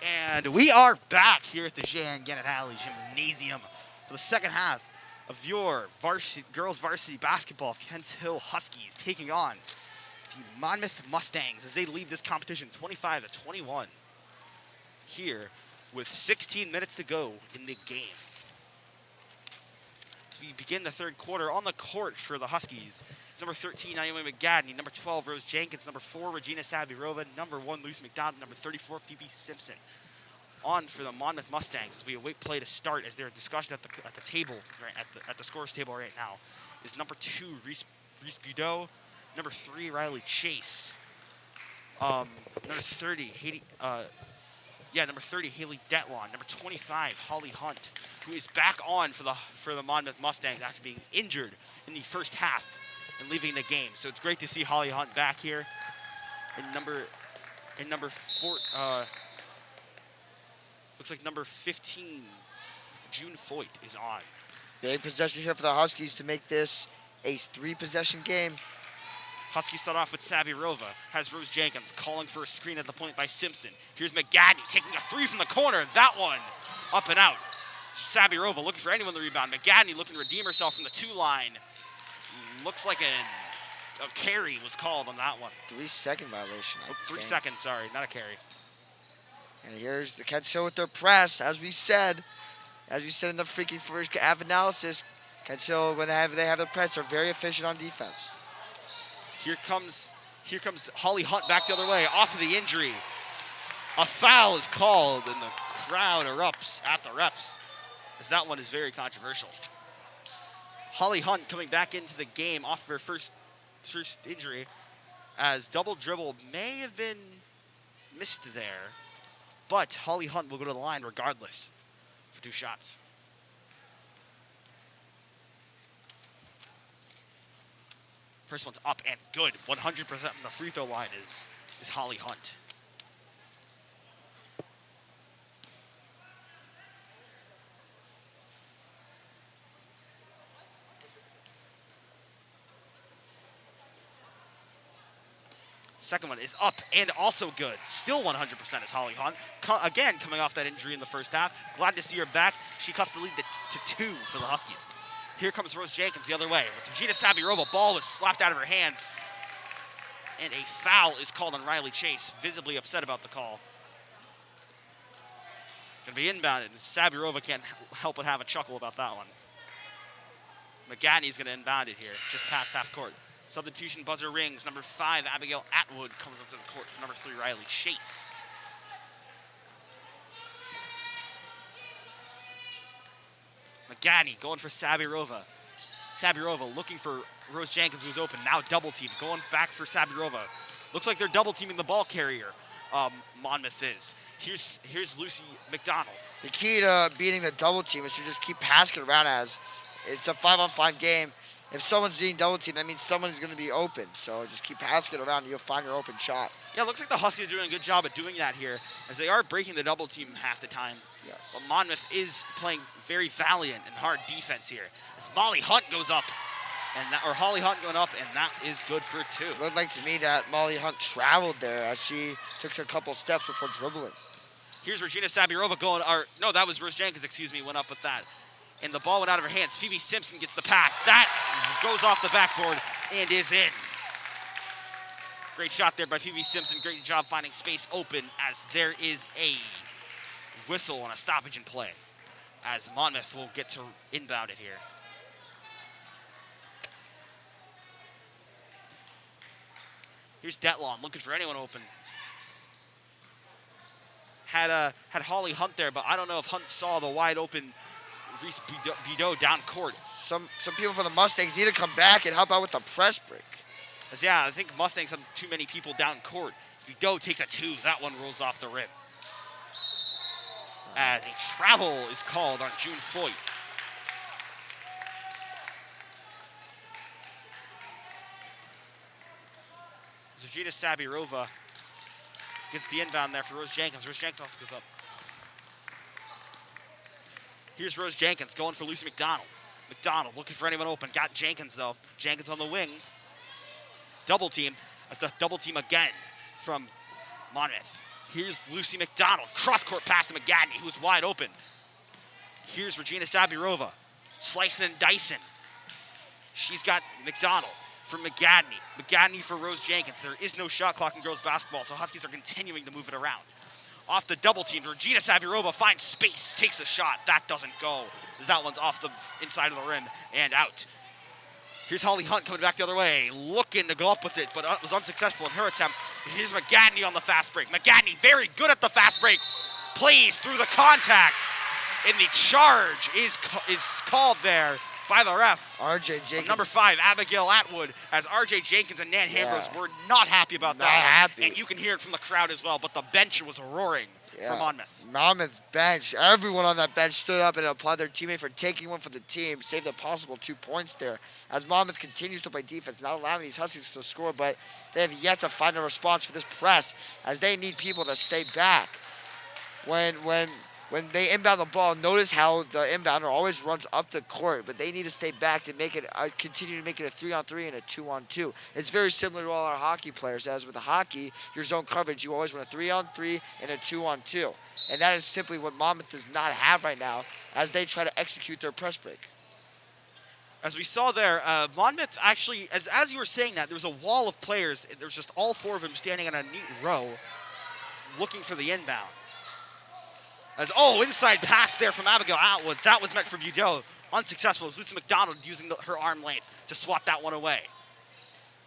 And we are back here at the Jan Gannett Alley Gymnasium for the second half of your girls varsity basketball. Kent Hill Huskies taking on the Monmouth Mustangs as they lead this competition 25-21 here with 16 minutes to go in the game. As we begin the third quarter on the court for the Huskies, it's number 13, Naomi McGadney, number 12, Rose Jenkins, number 4, Regina Sabirova, number 1, Lucy McDonald, number 34, Phoebe Simpson. On for the Monmouth Mustangs as we await play to start as their discussion at the table, right, at the scores table right now, is number 2, Reese Budeau, number 3, Riley Chase, number 30, number 30, Haley Detlon, number 25, Holly Hunt, who is back on for the Monmouth Mustangs after being injured in the first half and leaving the game. So it's great to see Holly Hunt back here. And number 4, looks like number 15, June Foyt is on. Big possession here for the Huskies to make this a 3-possession game. Huskies start off with Sabirova, has Rose Jenkins calling for a screen at the point by Simpson. Here's McGadney taking a 3 from the corner. That one up and out. Sabirova looking for anyone to rebound. McGadney looking to redeem herself from the 2 line. Looks like a carry was called on that one. 3-second violation. 3 seconds, sorry, not a carry. And here's the Kent Hill with their press, as we said in the freaky first half analysis. Kent Hill, when they have their press, they're very efficient on defense. Here comes Holly Hunt back the other way, off of the injury. A foul is called, and the crowd erupts at the refs, as that one is very controversial. Holly Hunt coming back into the game off of her first injury, as double dribble may have been missed there, but Holly Hunt will go to the line regardless for 2 shots. First one's up and good. 100% from the free throw line is Holly Hunt. Second one is up and also good. Still 100% is Holly Hunt. Again, coming off that injury in the first half. Glad to see her back. She cuts the lead to 2 for the Huskies. Here comes Rose Jenkins the other way. With Regina Sabirova, ball was slapped out of her hands. And a foul is called on Riley Chase, visibly upset about the call. Gonna be inbounded. Sabirova can't help but have a chuckle about that one. McGadney's gonna inbound it here, just past half court. Substitution buzzer rings. Number 5, Abigail Atwood comes onto the court for number 3, Riley Chase. McGadney going for Sabirova. Sabirova looking for Rose Jenkins, who's open. Now double team, going back for Sabirova. Looks like they're double teaming the ball carrier. Monmouth is. Here's Lucy McDonald. The key to beating the double team is to just keep passing it around, as it's a 5-on-5 game. If someone's being double teamed, that means someone's going to be open. So just keep passing it around and you'll find your open shot. Yeah, it looks like the Huskies are doing a good job at doing that here, as they are breaking the double team half the time. Yes. But Monmouth is playing very valiant and hard defense here. As Molly Hunt goes up, or Holly Hunt going up, and that is good for 2. It looked like to me that Molly Hunt traveled there as she took a couple steps before dribbling. Here's Regina Sabirova going, no, that was Rose Jenkins, went up with that. And the ball went out of her hands. Phoebe Simpson gets the pass. That goes off the backboard and is in. Great shot there by Phoebe Simpson. Great job finding space open, as there is a whistle on a stoppage in play, as Monmouth will get to inbound it here. Here's Detlon looking for anyone open. Had Holly Hunt there, but I don't know if Hunt saw the wide open Reese Budeau down court. Some people from the Mustangs need to come back and help out with the press break. Yeah, I think Mustangs have too many people down court. Budeau takes a 2. That one rolls off the rim. As a travel is called on June Foyt. Regina Sabirova gets the inbound there for Rose Jenkins. Rose Jenkins also goes up. Here's Rose Jenkins going for Lucy McDonald. McDonald looking for anyone open. Got Jenkins, though. Jenkins on the wing. Double team. That's the double team again from Monmouth. Here's Lucy McDonald. Cross-court pass to McGadney, who's wide open. Here's Regina Sabirova. Slicing and dicing. She's got McDonald for McGadney. McGadney for Rose Jenkins. There is no shot clock in girls basketball, so Huskies are continuing to move it around. Off the double team, Regina Sabirova finds space, takes a shot. That doesn't go, as that one's off the inside of the rim and out. Here's Holly Hunt coming back the other way, looking to go up with it, but was unsuccessful in her attempt. Here's McGadney on the fast break. McGadney very good at the fast break, plays through the contact, and the charge is called there by the ref. R.J. Jenkins. Number 5, Abigail Atwood, as R.J. Jenkins and Nan Hambros were not happy about Not that. happy. And you can hear it from the crowd as well, but the bench was roaring for Monmouth. Monmouth's bench. Everyone on that bench stood up and applauded their teammate for taking one for the team. Saved a possible 2 points there. As Monmouth continues to play defense, not allowing these Huskies to score, but they have yet to find a response for this press, as they need people to stay back. When they inbound the ball, notice how the inbounder always runs up the court, but they need to stay back to make it continue to make it a 3-on-3 and a 2-on-2. It's very similar to all our hockey players, as with the hockey, your zone coverage, you always want a 3-on-3 and a 2-on-2. And that is simply what Monmouth does not have right now as they try to execute their press break. As we saw there, Monmouth actually, as you were saying that, there was a wall of players. There was just all 4 of them standing in a neat row looking for the inbound. Inside pass there from Abigail Atwood. That was meant for Budeau. Unsuccessful. Lucy McDonald using her arm length to swat that one away.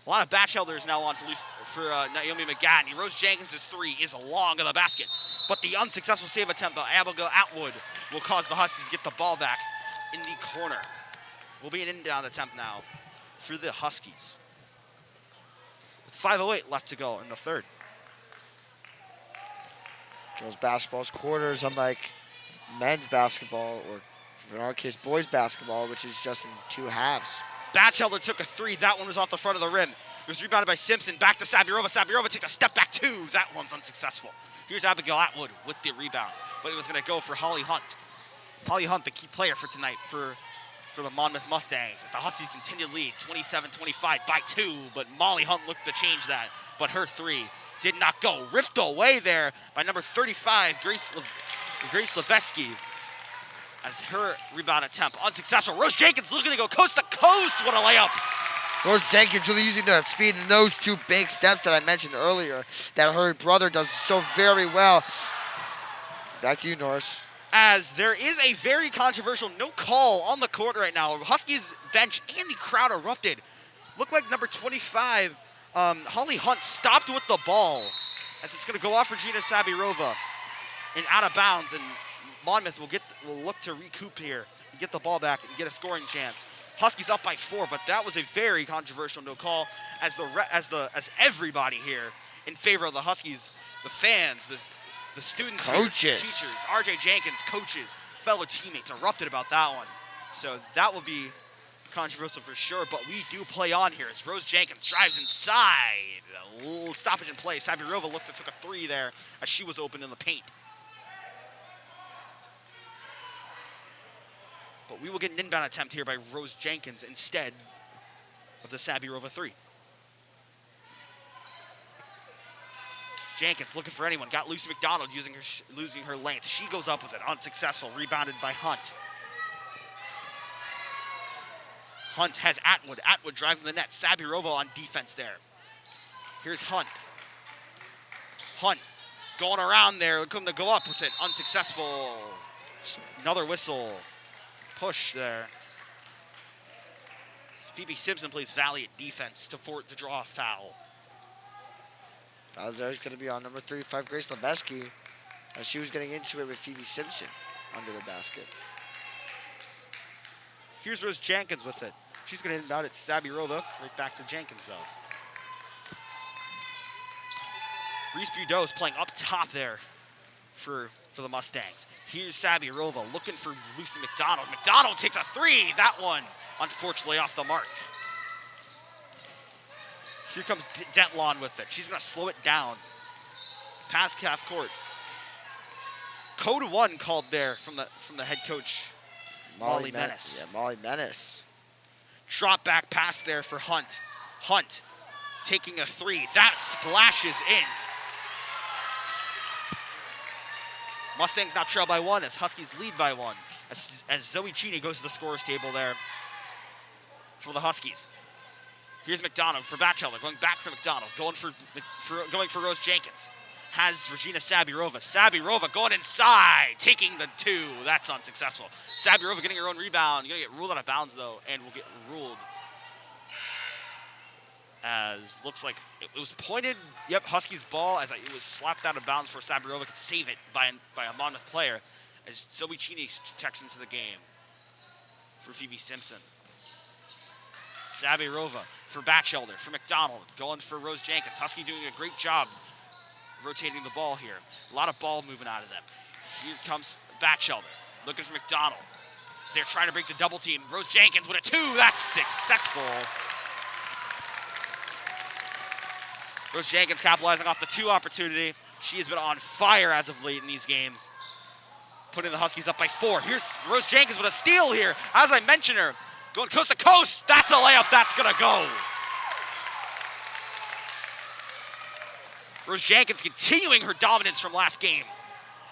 A lot of batch-elders now on for Naomi McGadney. Rose Jenkins' 3 is long of the basket. But the unsuccessful save attempt by Abigail Atwood will cause the Huskies to get the ball back in the corner. Will be an inbound attempt now for the Huskies. With 5:08 left to go in the third. Girls basketball's quarters, unlike men's basketball, or in our case, boys basketball, which is just in 2 halves. Batchelder took a 3. That one was off the front of the rim. It was rebounded by Simpson. Back to Sabirova. Sabirova takes a step back 2. That one's unsuccessful. Here's Abigail Atwood with the rebound, but it was going to go for Holly Hunt. Holly Hunt, the key player for tonight for the Monmouth Mustangs. The Huskies continue to lead 27-25 by 2, but Molly Hunt looked to change that, but her 3 did not go. Ripped away there by number 35, Grace Levesky, as her rebound attempt unsuccessful. Rose Jenkins looking to go coast to coast. What a layup. Rose Jenkins really using that speed and those 2 big steps that I mentioned earlier that her brother does so very well. Back to you, Norris. As there is a very controversial no call on the court right now. Huskies bench and the crowd erupted. Looked like number 25, Holly Hunt, stopped with the ball, as it's going to go off Regina Sabirova and out of bounds, and Monmouth will look to recoup here and get the ball back and get a scoring chance. Huskies up by 4, but that was a very controversial no call, as everybody here in favor of the Huskies, the fans, the students, coaches, teachers, R.J. Jenkins, coaches, fellow teammates erupted about that one. So that will be controversial for sure, but we do play on here as Rose Jenkins drives inside. A little stoppage in play. Sabirova took a 3 there as she was open in the paint. But we will get an inbound attempt here by Rose Jenkins instead of the Sabirova 3. Jenkins looking for anyone. Got Lucy McDonald losing her length. She goes up with it. Unsuccessful. Rebounded by Hunt. Hunt has Atwood. Atwood driving the net. Sabirova on defense there. Here's Hunt. Hunt going around there. Looking to go up with it. Unsuccessful. Another whistle. Push there. Phoebe Simpson plays valiant defense to draw a foul. Foul there is going to be on number 35, Grace Levesky, as she was getting into it with Phoebe Simpson under the basket. Here's Rose Jenkins with it. She's going to inbound it to Sabirova. Right back to Jenkins, though. Reese Budeau is playing up top there for the Mustangs. Here's Sabirova looking for Lucy McDonald. McDonald takes a 3. That one, unfortunately, off the mark. Here comes Dentlon with it. She's going to slow it down. Past half court. Code 1 called there from the head coach, Molly Menace. Yeah, Molly Menace. Drop back pass there for Hunt. Hunt taking a 3. That splashes in. Mustangs now trail by 1 as Huskies lead by 1. As Zoe Cheney goes to the scorer's table there for the Huskies. Here's McDonald for Batchelder, going back to McDonald, going for Rose Jenkins. Has Regina Sabirova. Sabirova going inside, taking the 2. That's unsuccessful. Sabirova getting her own rebound. Going to get ruled out of bounds, though, and will get ruled as looks like it was pointed. Yep, Huskies ball as it was slapped out of bounds for Sabirova could save it by a Monmouth player as Zoe Cheney checks into the game for Phoebe Simpson. Sabirova for Batchelder, for McDonald, going for Rose Jenkins. Husky doing a great job rotating the ball here. A lot of ball moving out of them. Here comes Batchelder, looking for McDonald. They're trying to break the double team. Rose Jenkins with a 2, that's successful. Rose Jenkins capitalizing off the 2 opportunity. She has been on fire as of late in these games, putting the Huskies up by 4. Here's Rose Jenkins with a steal here. As I mentioned her, going coast to coast. That's a layup, that's gonna go. Rose Jenkins continuing her dominance from last game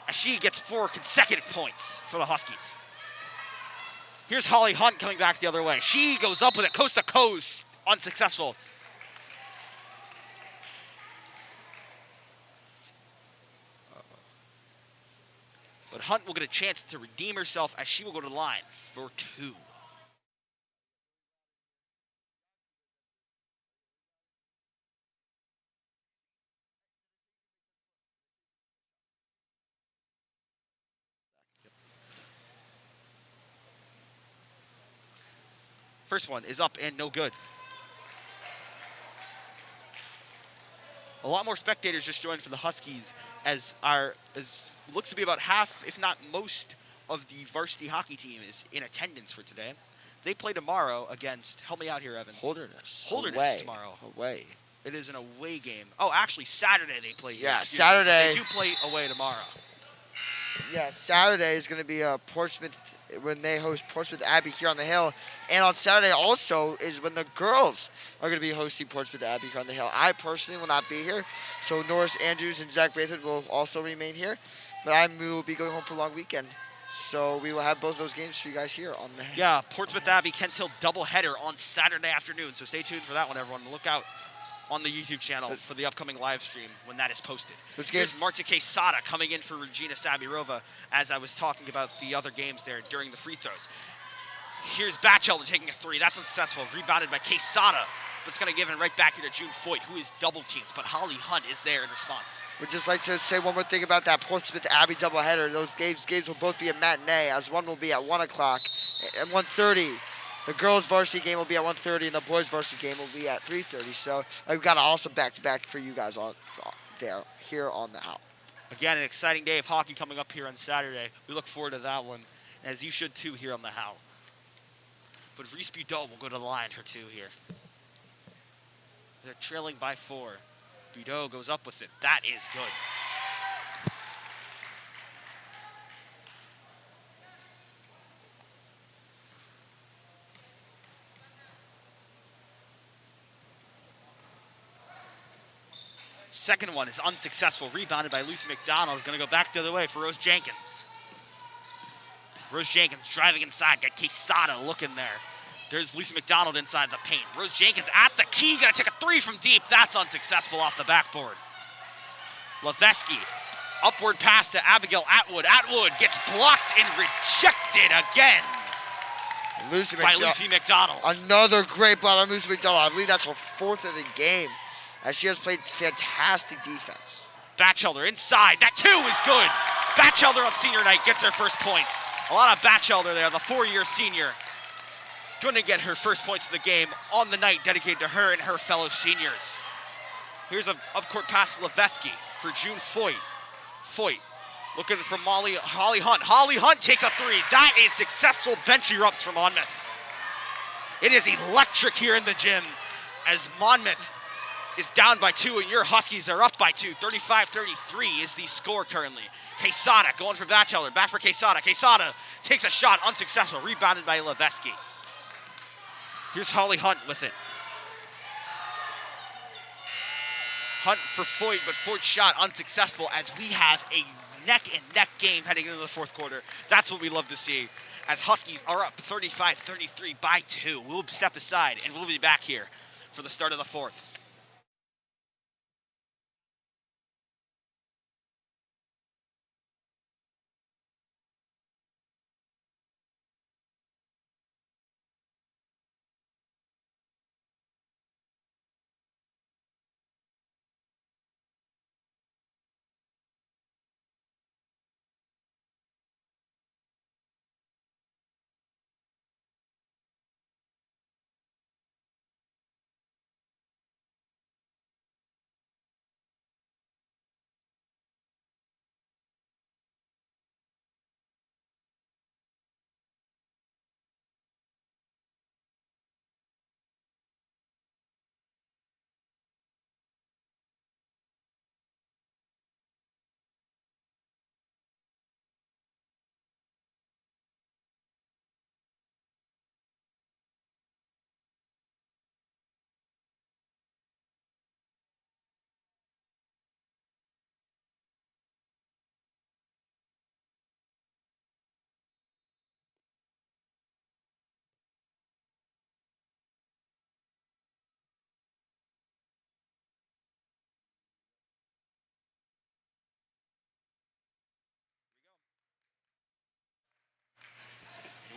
as she gets 4 consecutive points for the Huskies. Here's Holly Hunt coming back the other way. She goes up with it coast to coast, unsuccessful. But Hunt will get a chance to redeem herself as she will go to the line for 2. First one is up and no good. A lot more spectators just joined for the Huskies as looks to be about half, if not most, of the varsity hockey team is in attendance for today. They play tomorrow against, help me out here, Evan. Holderness. Holderness tomorrow. Away. It is an away game. Oh, actually, Saturday they play. Yeah, Saturday. They do play away tomorrow. Yeah, Saturday is going to be Portsmouth when they host Portsmouth Abbey here on the Hill. And on Saturday also is when the girls are going to be hosting Portsmouth Abbey here on the Hill. I personally will not be here, so Norris Andrews and Zach Braithwaite will also remain here. But I will be going home for a long weekend. So we will have both those games for you guys here on the Hill. Yeah, Portsmouth Abbey, Kent Hill doubleheader on Saturday afternoon. So stay tuned for that one, everyone. Look out on the YouTube channel for the upcoming live stream when that is posted. Here's Marta Quesada coming in for Regina Sabirova as I was talking about the other games there during the free throws. Here's Batchelder taking a 3. That's unsuccessful. Rebounded by Quesada, but it's going to give it right back here to June Foyt, who is double teamed, but Holly Hunt is there in response. Would just like to say one more thing about that Portsmouth Abbey doubleheader. Those games will both be a matinee, as one will be at 1 o'clock at 1:30. The girls' varsity game will be at 1:30, and the boys' varsity game will be at 3:30. So we've got an awesome back-to-back for you guys on there here on the Howl. Again, an exciting day of hockey coming up here on Saturday. We look forward to that one, as you should too here on the Howl. But Reese Budeau will go to the line for 2 here. They're trailing by 4. Budeau goes up with it. That is good. Second one is unsuccessful. Rebounded by Lucy McDonald. Going to go back the other way for Rose Jenkins. Rose Jenkins driving inside. Got Quesada looking there. There's Lucy McDonald inside the paint. Rose Jenkins at the key. Going to take a 3 from deep. That's unsuccessful off the backboard. Levesky. Upward pass to Abigail Atwood. Atwood gets blocked and rejected again by Lucy McDonald. Another great block by Lucy McDonald. I believe that's her 4th of the game, as she has played fantastic defense. Batchelder inside. That 2 is good. Batchelder on senior night gets her first points. A lot of Batchelder there, the 4-year senior. Going to get her first points of the game on the night dedicated to her and her fellow seniors. Here's an up-court pass to Levesky for June Foyt. Foyt looking for Holly Hunt. Holly Hunt takes a 3. That is successful bench erupts from Monmouth. It is electric here in the gym as Monmouth is down by 2 and your Huskies are up by 2. 35-33 is the score currently. Quesada going for Batchelder. Back for Quesada. Quesada takes a shot, unsuccessful. Rebounded by Levesky. Here's Holly Hunt with it. Hunt for Foyt, but Foyt's shot unsuccessful as we have neck game heading into the fourth quarter. That's what we love to see. As Huskies are up 35-33 by 2. We'll step aside, and we'll be back here for the start of the fourth.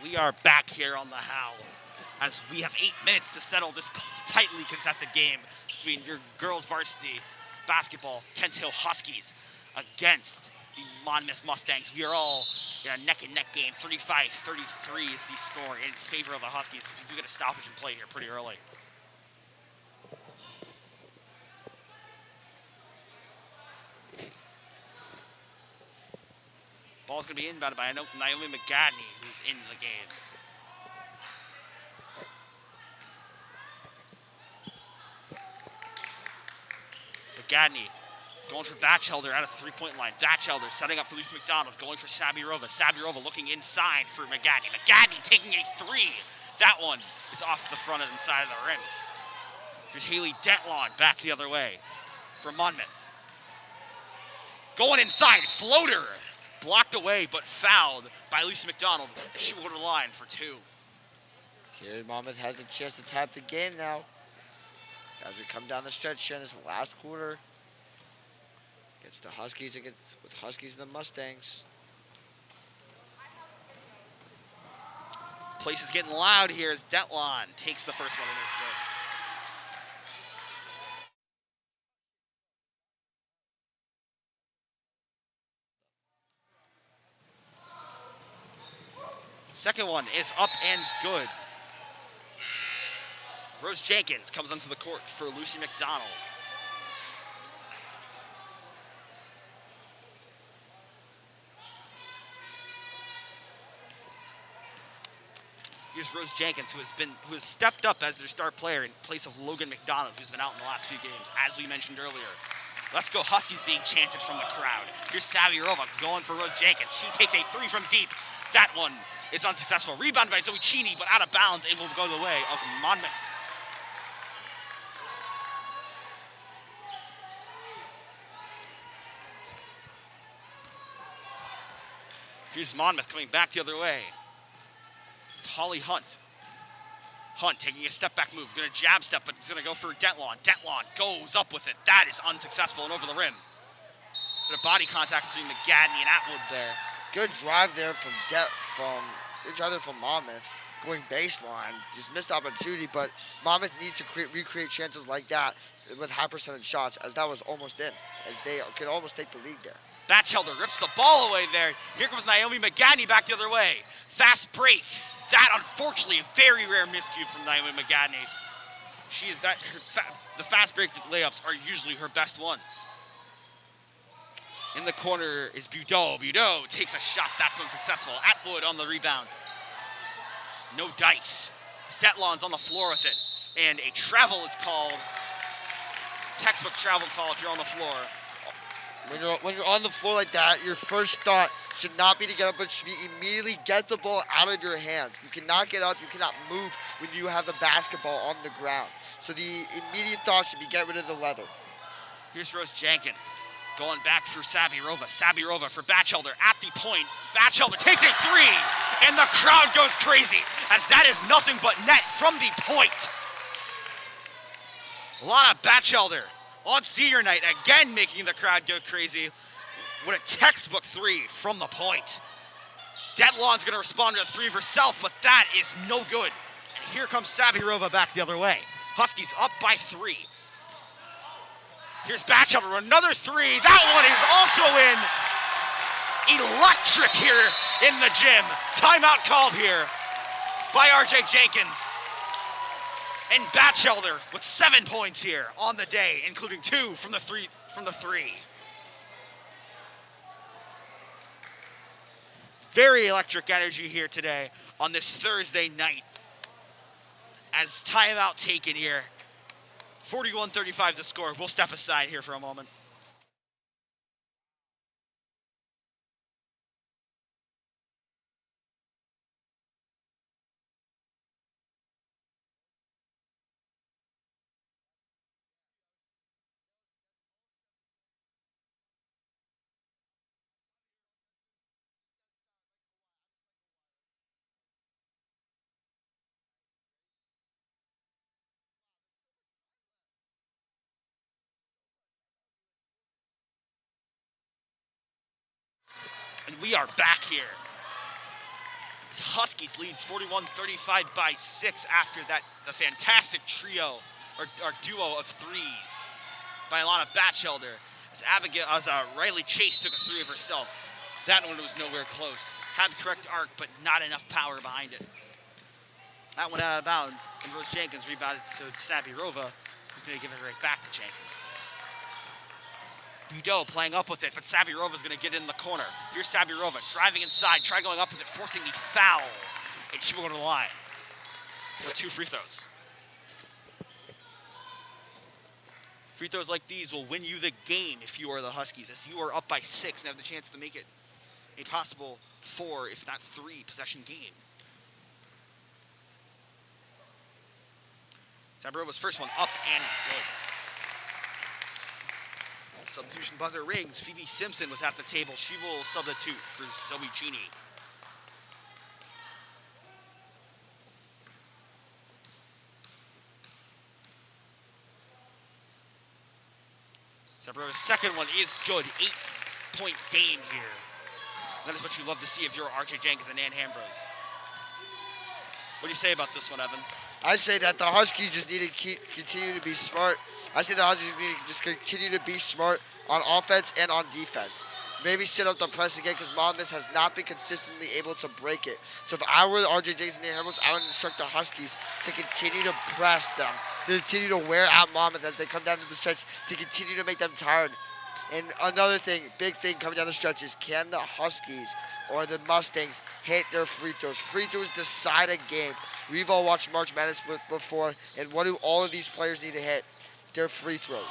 We are back here on the Howl as we have 8 minutes to settle this tightly contested game between your girls varsity basketball Kent Hill Huskies against the Monmouth Mustangs. We are all in a neck-and-neck game. 35-33 is the score in favor of the Huskies. We do get a stoppage and play here pretty early. Ball's going to be inbounded by Naomi McGadney, who's in the game. McGadney going for Batchelder at a three-point line. Batchelder setting up for Lisa McDonald, going for Sabirova. Sabirova looking inside for McGadney. McGadney taking a three. That one is off the front and inside of the rim. Here's Haley Dentlon back the other way for Monmouth. Going inside, floater. Blocked away, but fouled by Lisa McDonald. She will go to the line for 2. Here, Monmouth has the chance to tie up the game now. As we come down the stretch here in this last quarter. Against the Huskies, with Huskies and the Mustangs. Place is getting loud here as Dentlon takes the first one in this game. Second one is up and good. Rose Jenkins comes onto the court for Lucy McDonald. Here's Rose Jenkins, who has stepped up as their star player in place of Logan McDonald, who's been out in the last few games, as we mentioned earlier. Let's go Huskies being chanted from the crowd. Here's Sabirova going for Rose Jenkins. She takes a three from deep. That one is unsuccessful. Rebound by Zoe Cheney, but out of bounds. It will go the way of Monmouth. Here's Monmouth coming back the other way. It's Holly Hunt. Hunt taking a step back move. Gonna jab step, but he's gonna go for Dentlon. Dentlon goes up with it. That is unsuccessful and over the rim. Bit of body contact between McGadney and Atwood there. Good drive there from Monmouth, going baseline. Just missed opportunity, but Monmouth needs to recreate chances like that with high percentage shots, as that was almost in, as they could almost take the lead there. Batchelder rips the ball away there. Here comes Naomi McGadney back the other way. Fast break. That, unfortunately, a very rare miscue from Naomi McGadney. The fast break layups are usually her best ones. In the corner is Budeau. Budeau takes a shot. That's unsuccessful. Atwood on the rebound. No dice. Stetlon's on the floor with it. And a travel is called. Textbook travel call if you're on the floor. When you're on the floor like that, your first thought should not be to get up, but should be immediately get the ball out of your hands. You cannot get up, you cannot move when you have the basketball on the ground. So the immediate thought should be get rid of the leather. Here's Rose Jenkins. Going back through Sabirova. Sabirova for Batchelder at the point. Batchelder takes a three, and the crowd goes crazy, as that is nothing but net from the point. Lana Batchelder on senior night, again making the crowd go crazy with a textbook three from the point. Detlon's gonna respond to the three of herself, but that is no good. And here comes Sabirova back the other way. Huskies up by 3. Here's Batchelder, another three. That one is also in. Electric here in the gym. Timeout called here by RJ Jenkins. And Batchelder with 7 points here on the day, including 2 from the three. Very electric energy here today on this Thursday night. As timeout taken here. 41-35 the score. We'll step aside here for a moment. And we are back here. As Huskies lead 41-35 by 6 after the fantastic trio or duo of threes by Alana Batchelder. As Riley Chase took a three of herself. That one was nowhere close. Had the correct arc, but not enough power behind it. That went out of bounds, and Rose Jenkins rebounded to Sabirova, who's going to give it right back to Jenkins. Udo playing up with it, but Sabirova's going to get in the corner. Here's Sabirova driving inside, try going up with it, forcing the foul. And she will go to the line for 2 free throws. Free throws like these will win you the game if you are the Huskies, as you are up by 6 and have the chance to make it a possible 4, if not 3 possession game. Sabirova's first one up and good. Substitution buzzer rings. Phoebe Simpson was at the table. She will substitute for Zoe Cheney. Sabirova's second one is good. 8-point game here. That is what you love to see if you're RJ Jenkins and Ann Ambrose. What do you say about this one, Evan? I say that the Huskies just need to continue to be smart. I say the Huskies need to just continue to be smart on offense and on defense. Maybe sit up the press again, because Monmouth has not been consistently able to break it. So if I were RJ Jenkins and Ambrose, I would instruct the Huskies to continue to press them, to continue to wear out Monmouth as they come down to the stretch, to continue to make them tired. And another thing, big thing coming down the stretch is, can the Huskies or the Mustangs hit their free throws? Free throws decide a game. We've all watched March Madness before, and what do all of these players need to hit? Their free throws.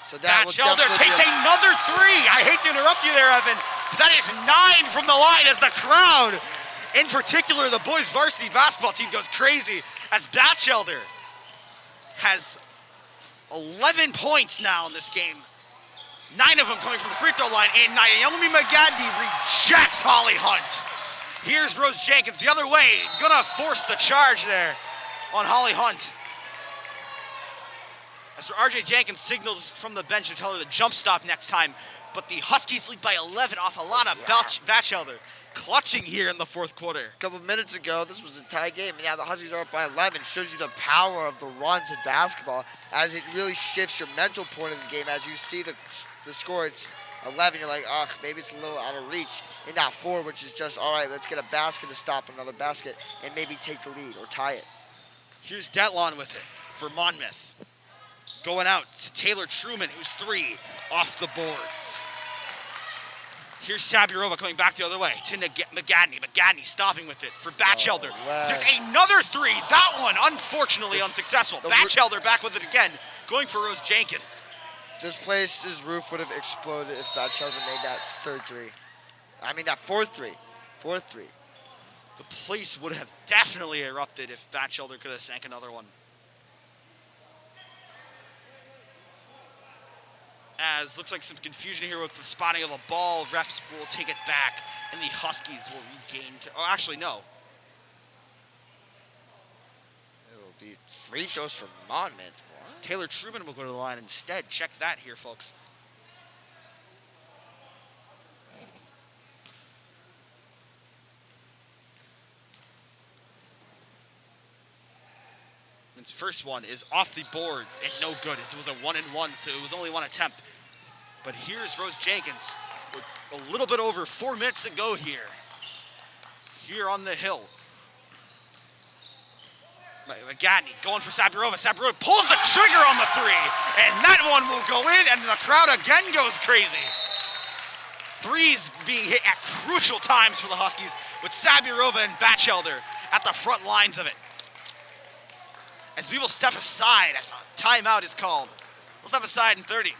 So that Batchelder takes another three. I hate to interrupt you there, Evan. But that is 9 from the line as the crowd, in particular the boys varsity basketball team, goes crazy as Batchelder has 11 points now in this game. 9 of them coming from the free throw line, and Naomi McGadney rejects Holly Hunt. Here's Rose Jenkins the other way, gonna force the charge there on Holly Hunt. As for RJ Jenkins signaled from the bench to tell her to jump stop next time, but the Huskies lead by 11 off Alana Batchelder, clutching here in the fourth quarter. A couple minutes ago, this was a tie game, and now the Huskies are up by 11. Shows you the power of the runs in basketball, as it really shifts your mental point of the game. As you see the score, it's 11, you're like, ugh, maybe it's a little out of reach. And now 4, which is just, all right, let's get a basket to stop another basket and maybe take the lead or tie it. Here's Detlon with it for Monmouth. Going out to Taylor Truman, who's 3 off the boards. Here's Sabirova coming back the other way to McGadney. McGadney stopping with it for Batchelder. Just another 3. That one, unfortunately, unsuccessful. Batchelder back with it again, going for Rose Jenkins. This place's roof would have exploded if Batchelder made that third 3. I mean, that fourth 3. Fourth 3. The place would have definitely erupted if Batchelder could have sank another one. As looks like some confusion here with the spotting of a ball. Refs will take it back, and the Huskies will regain. Oh, actually, no. It will be free throws for Monmouth. What? Taylor Truman will go to the line instead. Check that here, folks. His first one is off the boards and no good. It was a 1-and-1, so it was only one attempt. But here's Rose Jenkins with a little bit over 4 minutes to go here. Here on the hill. McGatney going for Sabirova. Sabirova pulls the trigger on the three, and that one will go in, and the crowd again goes crazy. Threes being hit at crucial times for the Huskies, with Sabirova and Batchelder at the front lines of it. As people step aside as a timeout is called. We'll step aside in 30.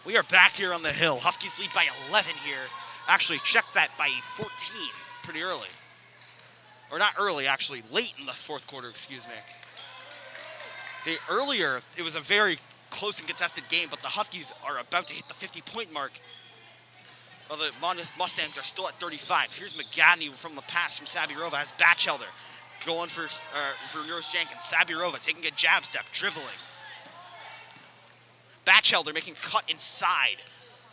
We are back here on the hill. Huskies lead by 11 here. Actually, check that, by 14 pretty early. Or not early, actually, late in the fourth quarter, excuse me. Earlier, it was a very close and contested game, but the Huskies are about to hit the 50-point mark. Well, the Monmouth Mustangs are still at 35. Here's McGadney from the pass from Sabirova as Batchelder going for Rose Jenkins. Sabirova taking a jab step, dribbling. Batchelder making cut inside.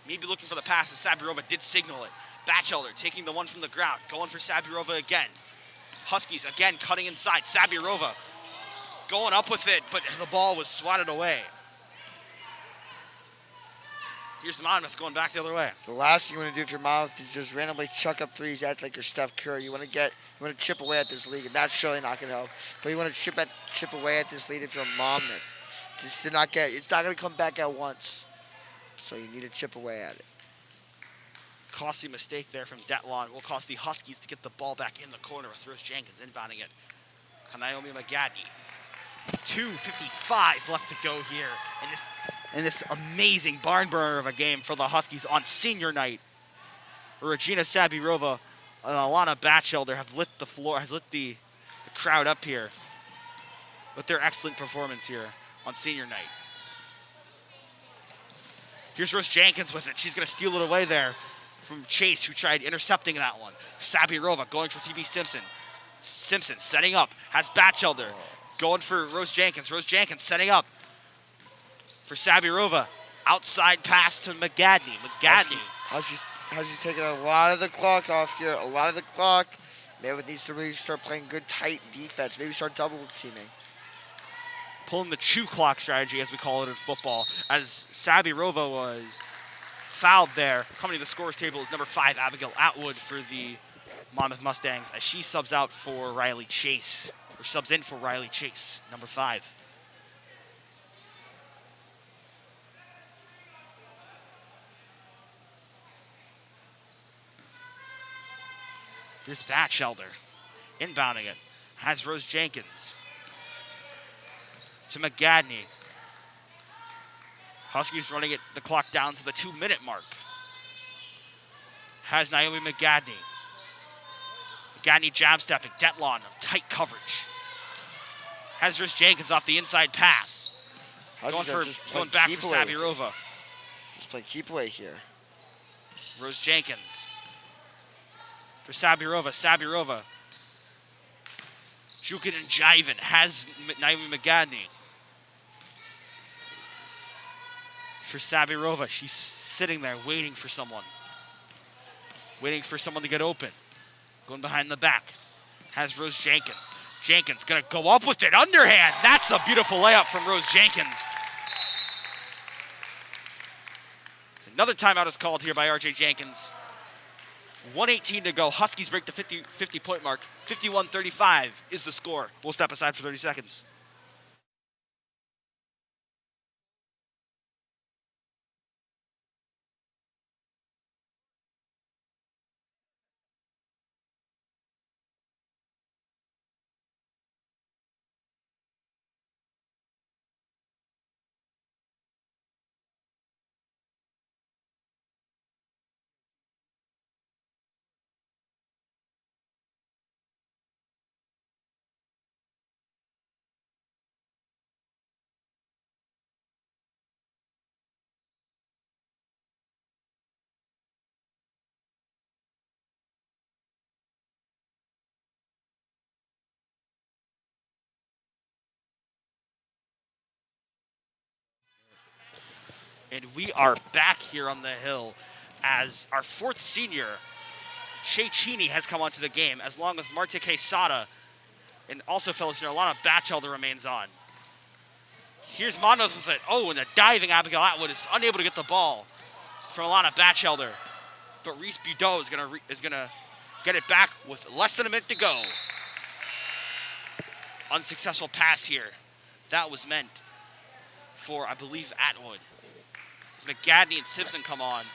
Maybe looking for the pass as Sabirova did signal it. Batchelder taking the one from the ground, going for Sabirova again. Huskies again cutting inside. Sabirova going up with it, but the ball was swatted away. Here's Monmouth going back the other way. The last thing you want to do if you're Monmouth is just randomly chuck up threes, act like you're Steph Curry. You want to chip away at this league, and that's surely not going to help. But you want to chip away at this lead if you're Monmouth. It's not going to come back at once. So you need to chip away at it. Costly mistake there from Detlon will cost the Huskies to get the ball back in the corner with Rose Jenkins inbounding it. Naomi McGadney. 2:55 left to go here in this amazing barn burner of a game for the Huskies on senior night. Regina Sabirova and Alana Batchelder have lit the crowd up here with their excellent performance here on senior night. Here's Rose Jenkins with it. She's going to steal it away there from Chase, who tried intercepting that one. Sabirova going for Phoebe Simpson. Simpson setting up, has Batchelder going for Rose Jenkins. Rose Jenkins setting up for Sabirova. Outside pass to McGadney. Huskies taking a lot of the clock off here. A lot of the clock. Mammoth needs to really start playing good, tight defense. Maybe start double teaming. Pulling the chew clock strategy, as we call it in football, as Sabirova was fouled there. Coming to the scores table is number 5, Abigail Atwood, for the Monmouth Mustangs, as she subs out for Riley Chase, or subs in for Riley Chase, number 5. Here's Batchelder, inbounding it, has Rose Jenkins. To McGadney. Huskies running the clock down to the 2-minute mark. Has Naomi McGadney. McGadney jab stepping. Detlon, tight coverage. Has Rose Jenkins off the inside pass. Going back for Sabirova. Just play keep away here. Rose Jenkins. For Sabirova. Sabirova Jukin and jiving. Has Naomi McGadney. For Sabirova, she's sitting there waiting for someone. Waiting for someone to get open. Going behind the back. Has Rose Jenkins. Jenkins gonna go up with it. Underhand. That's a beautiful layup from Rose Jenkins. Another timeout is called here by RJ Jenkins. 1:18 to go. Huskies break the 50-point mark. 51-35 is the score. We'll step aside for 30 seconds. And we are back here on the hill as our fourth senior, Shea Cheney, has come onto the game, as long as Marte Quesada. And also, fellas, here, Alana Batchelder remains on. Here's Monmouth with it. Oh, and a diving Abigail Atwood is unable to get the ball from Alana Batchelder. But Reese Budeau is gonna get it back with less than a minute to go. Unsuccessful pass here. That was meant for, I believe, Atwood. As McGadney and Simpson come on.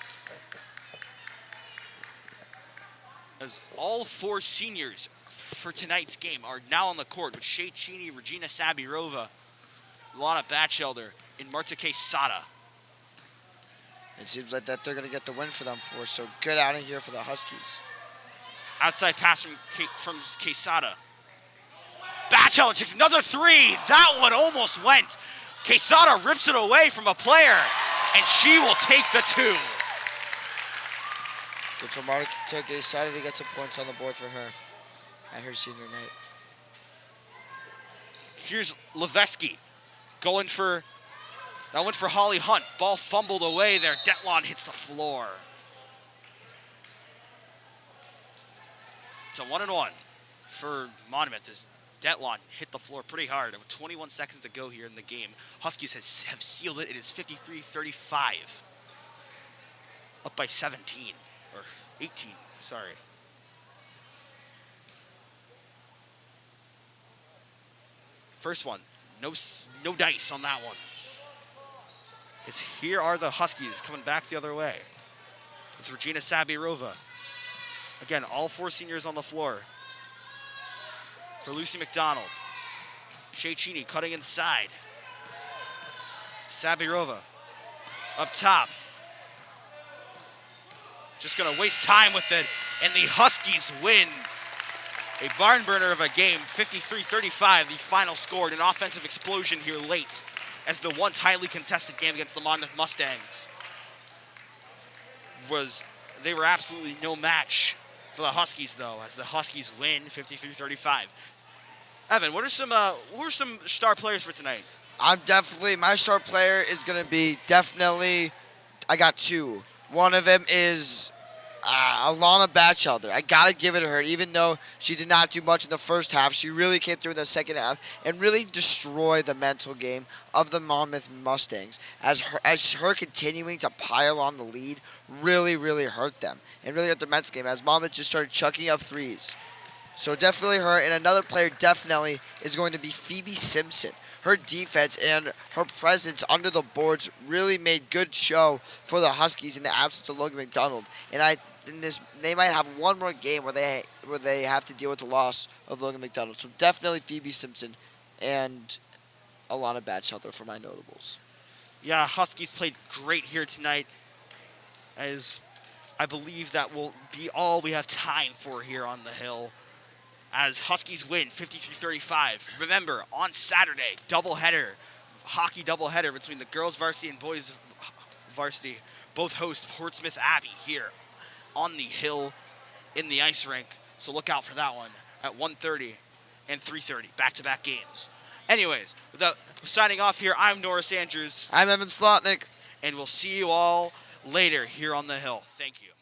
As all four seniors for tonight's game are now on the court with Shea Cheney, Regina Sabirova, Lana Batchelder, and Marta Quesada. It seems like that they're going to get the win for them four, so good outing here for the Huskies. Outside pass from Quesada. Batchelder takes another three. That one almost went. Quesada rips it away from a player, and she will take the two. Good for Marta Quesada to get some points on the board for her at her senior night. Here's Levesky going for, that went for Holly Hunt. Ball fumbled away there. Detlon hits the floor. It's a 1-and-1 for Monmouth as Detlon hit the floor pretty hard. With 21 seconds to go here in the game, Huskies have sealed it. It is 53-35. Up by 17, or 18, sorry. First one, no dice on that one. Here are the Huskies coming back the other way with Regina Sabirova. Again, all four seniors on the floor. For Lucy McDonald. Shea Cheney cutting inside. Sabirova up top. Just gonna waste time with it, and the Huskies win. A barn burner of a game, 53-35, the final score, an offensive explosion here late as the once highly contested game against the Monmouth Mustangs they were absolutely no match for the Huskies, though, as the Huskies win 53-35. Evan, what are some star players for tonight? My star player is going to be definitely, I got two. One of them is Alana Batchelder. I got to give it to her. Even though she did not do much in the first half, she really came through in the second half and really destroyed the mental game of the Monmouth Mustangs. As her continuing to pile on the lead really, really hurt them and really hurt the mental game as Monmouth just started chucking up threes. So definitely her. And another player definitely is going to be Phoebe Simpson. Her defense and her presence under the boards really made good show for the Huskies in the absence of Logan McDonald. And they might have one more game where they have to deal with the loss of Logan McDonald. So definitely Phoebe Simpson and Alana Batchelder for my notables. Yeah, Huskies played great here tonight, as I believe that will be all we have time for here on the hill. As Huskies win 53-35. Remember, on Saturday, hockey doubleheader between the girls varsity and boys varsity. Both host Portsmouth Abbey here on the hill in the ice rink. So look out for that one at 1:30. and 3:30, back-to-back games. Anyways, without signing off here, I'm Norris Andrews, I'm Evan Slotnick. and we'll see you all later here on the Hill. Thank you.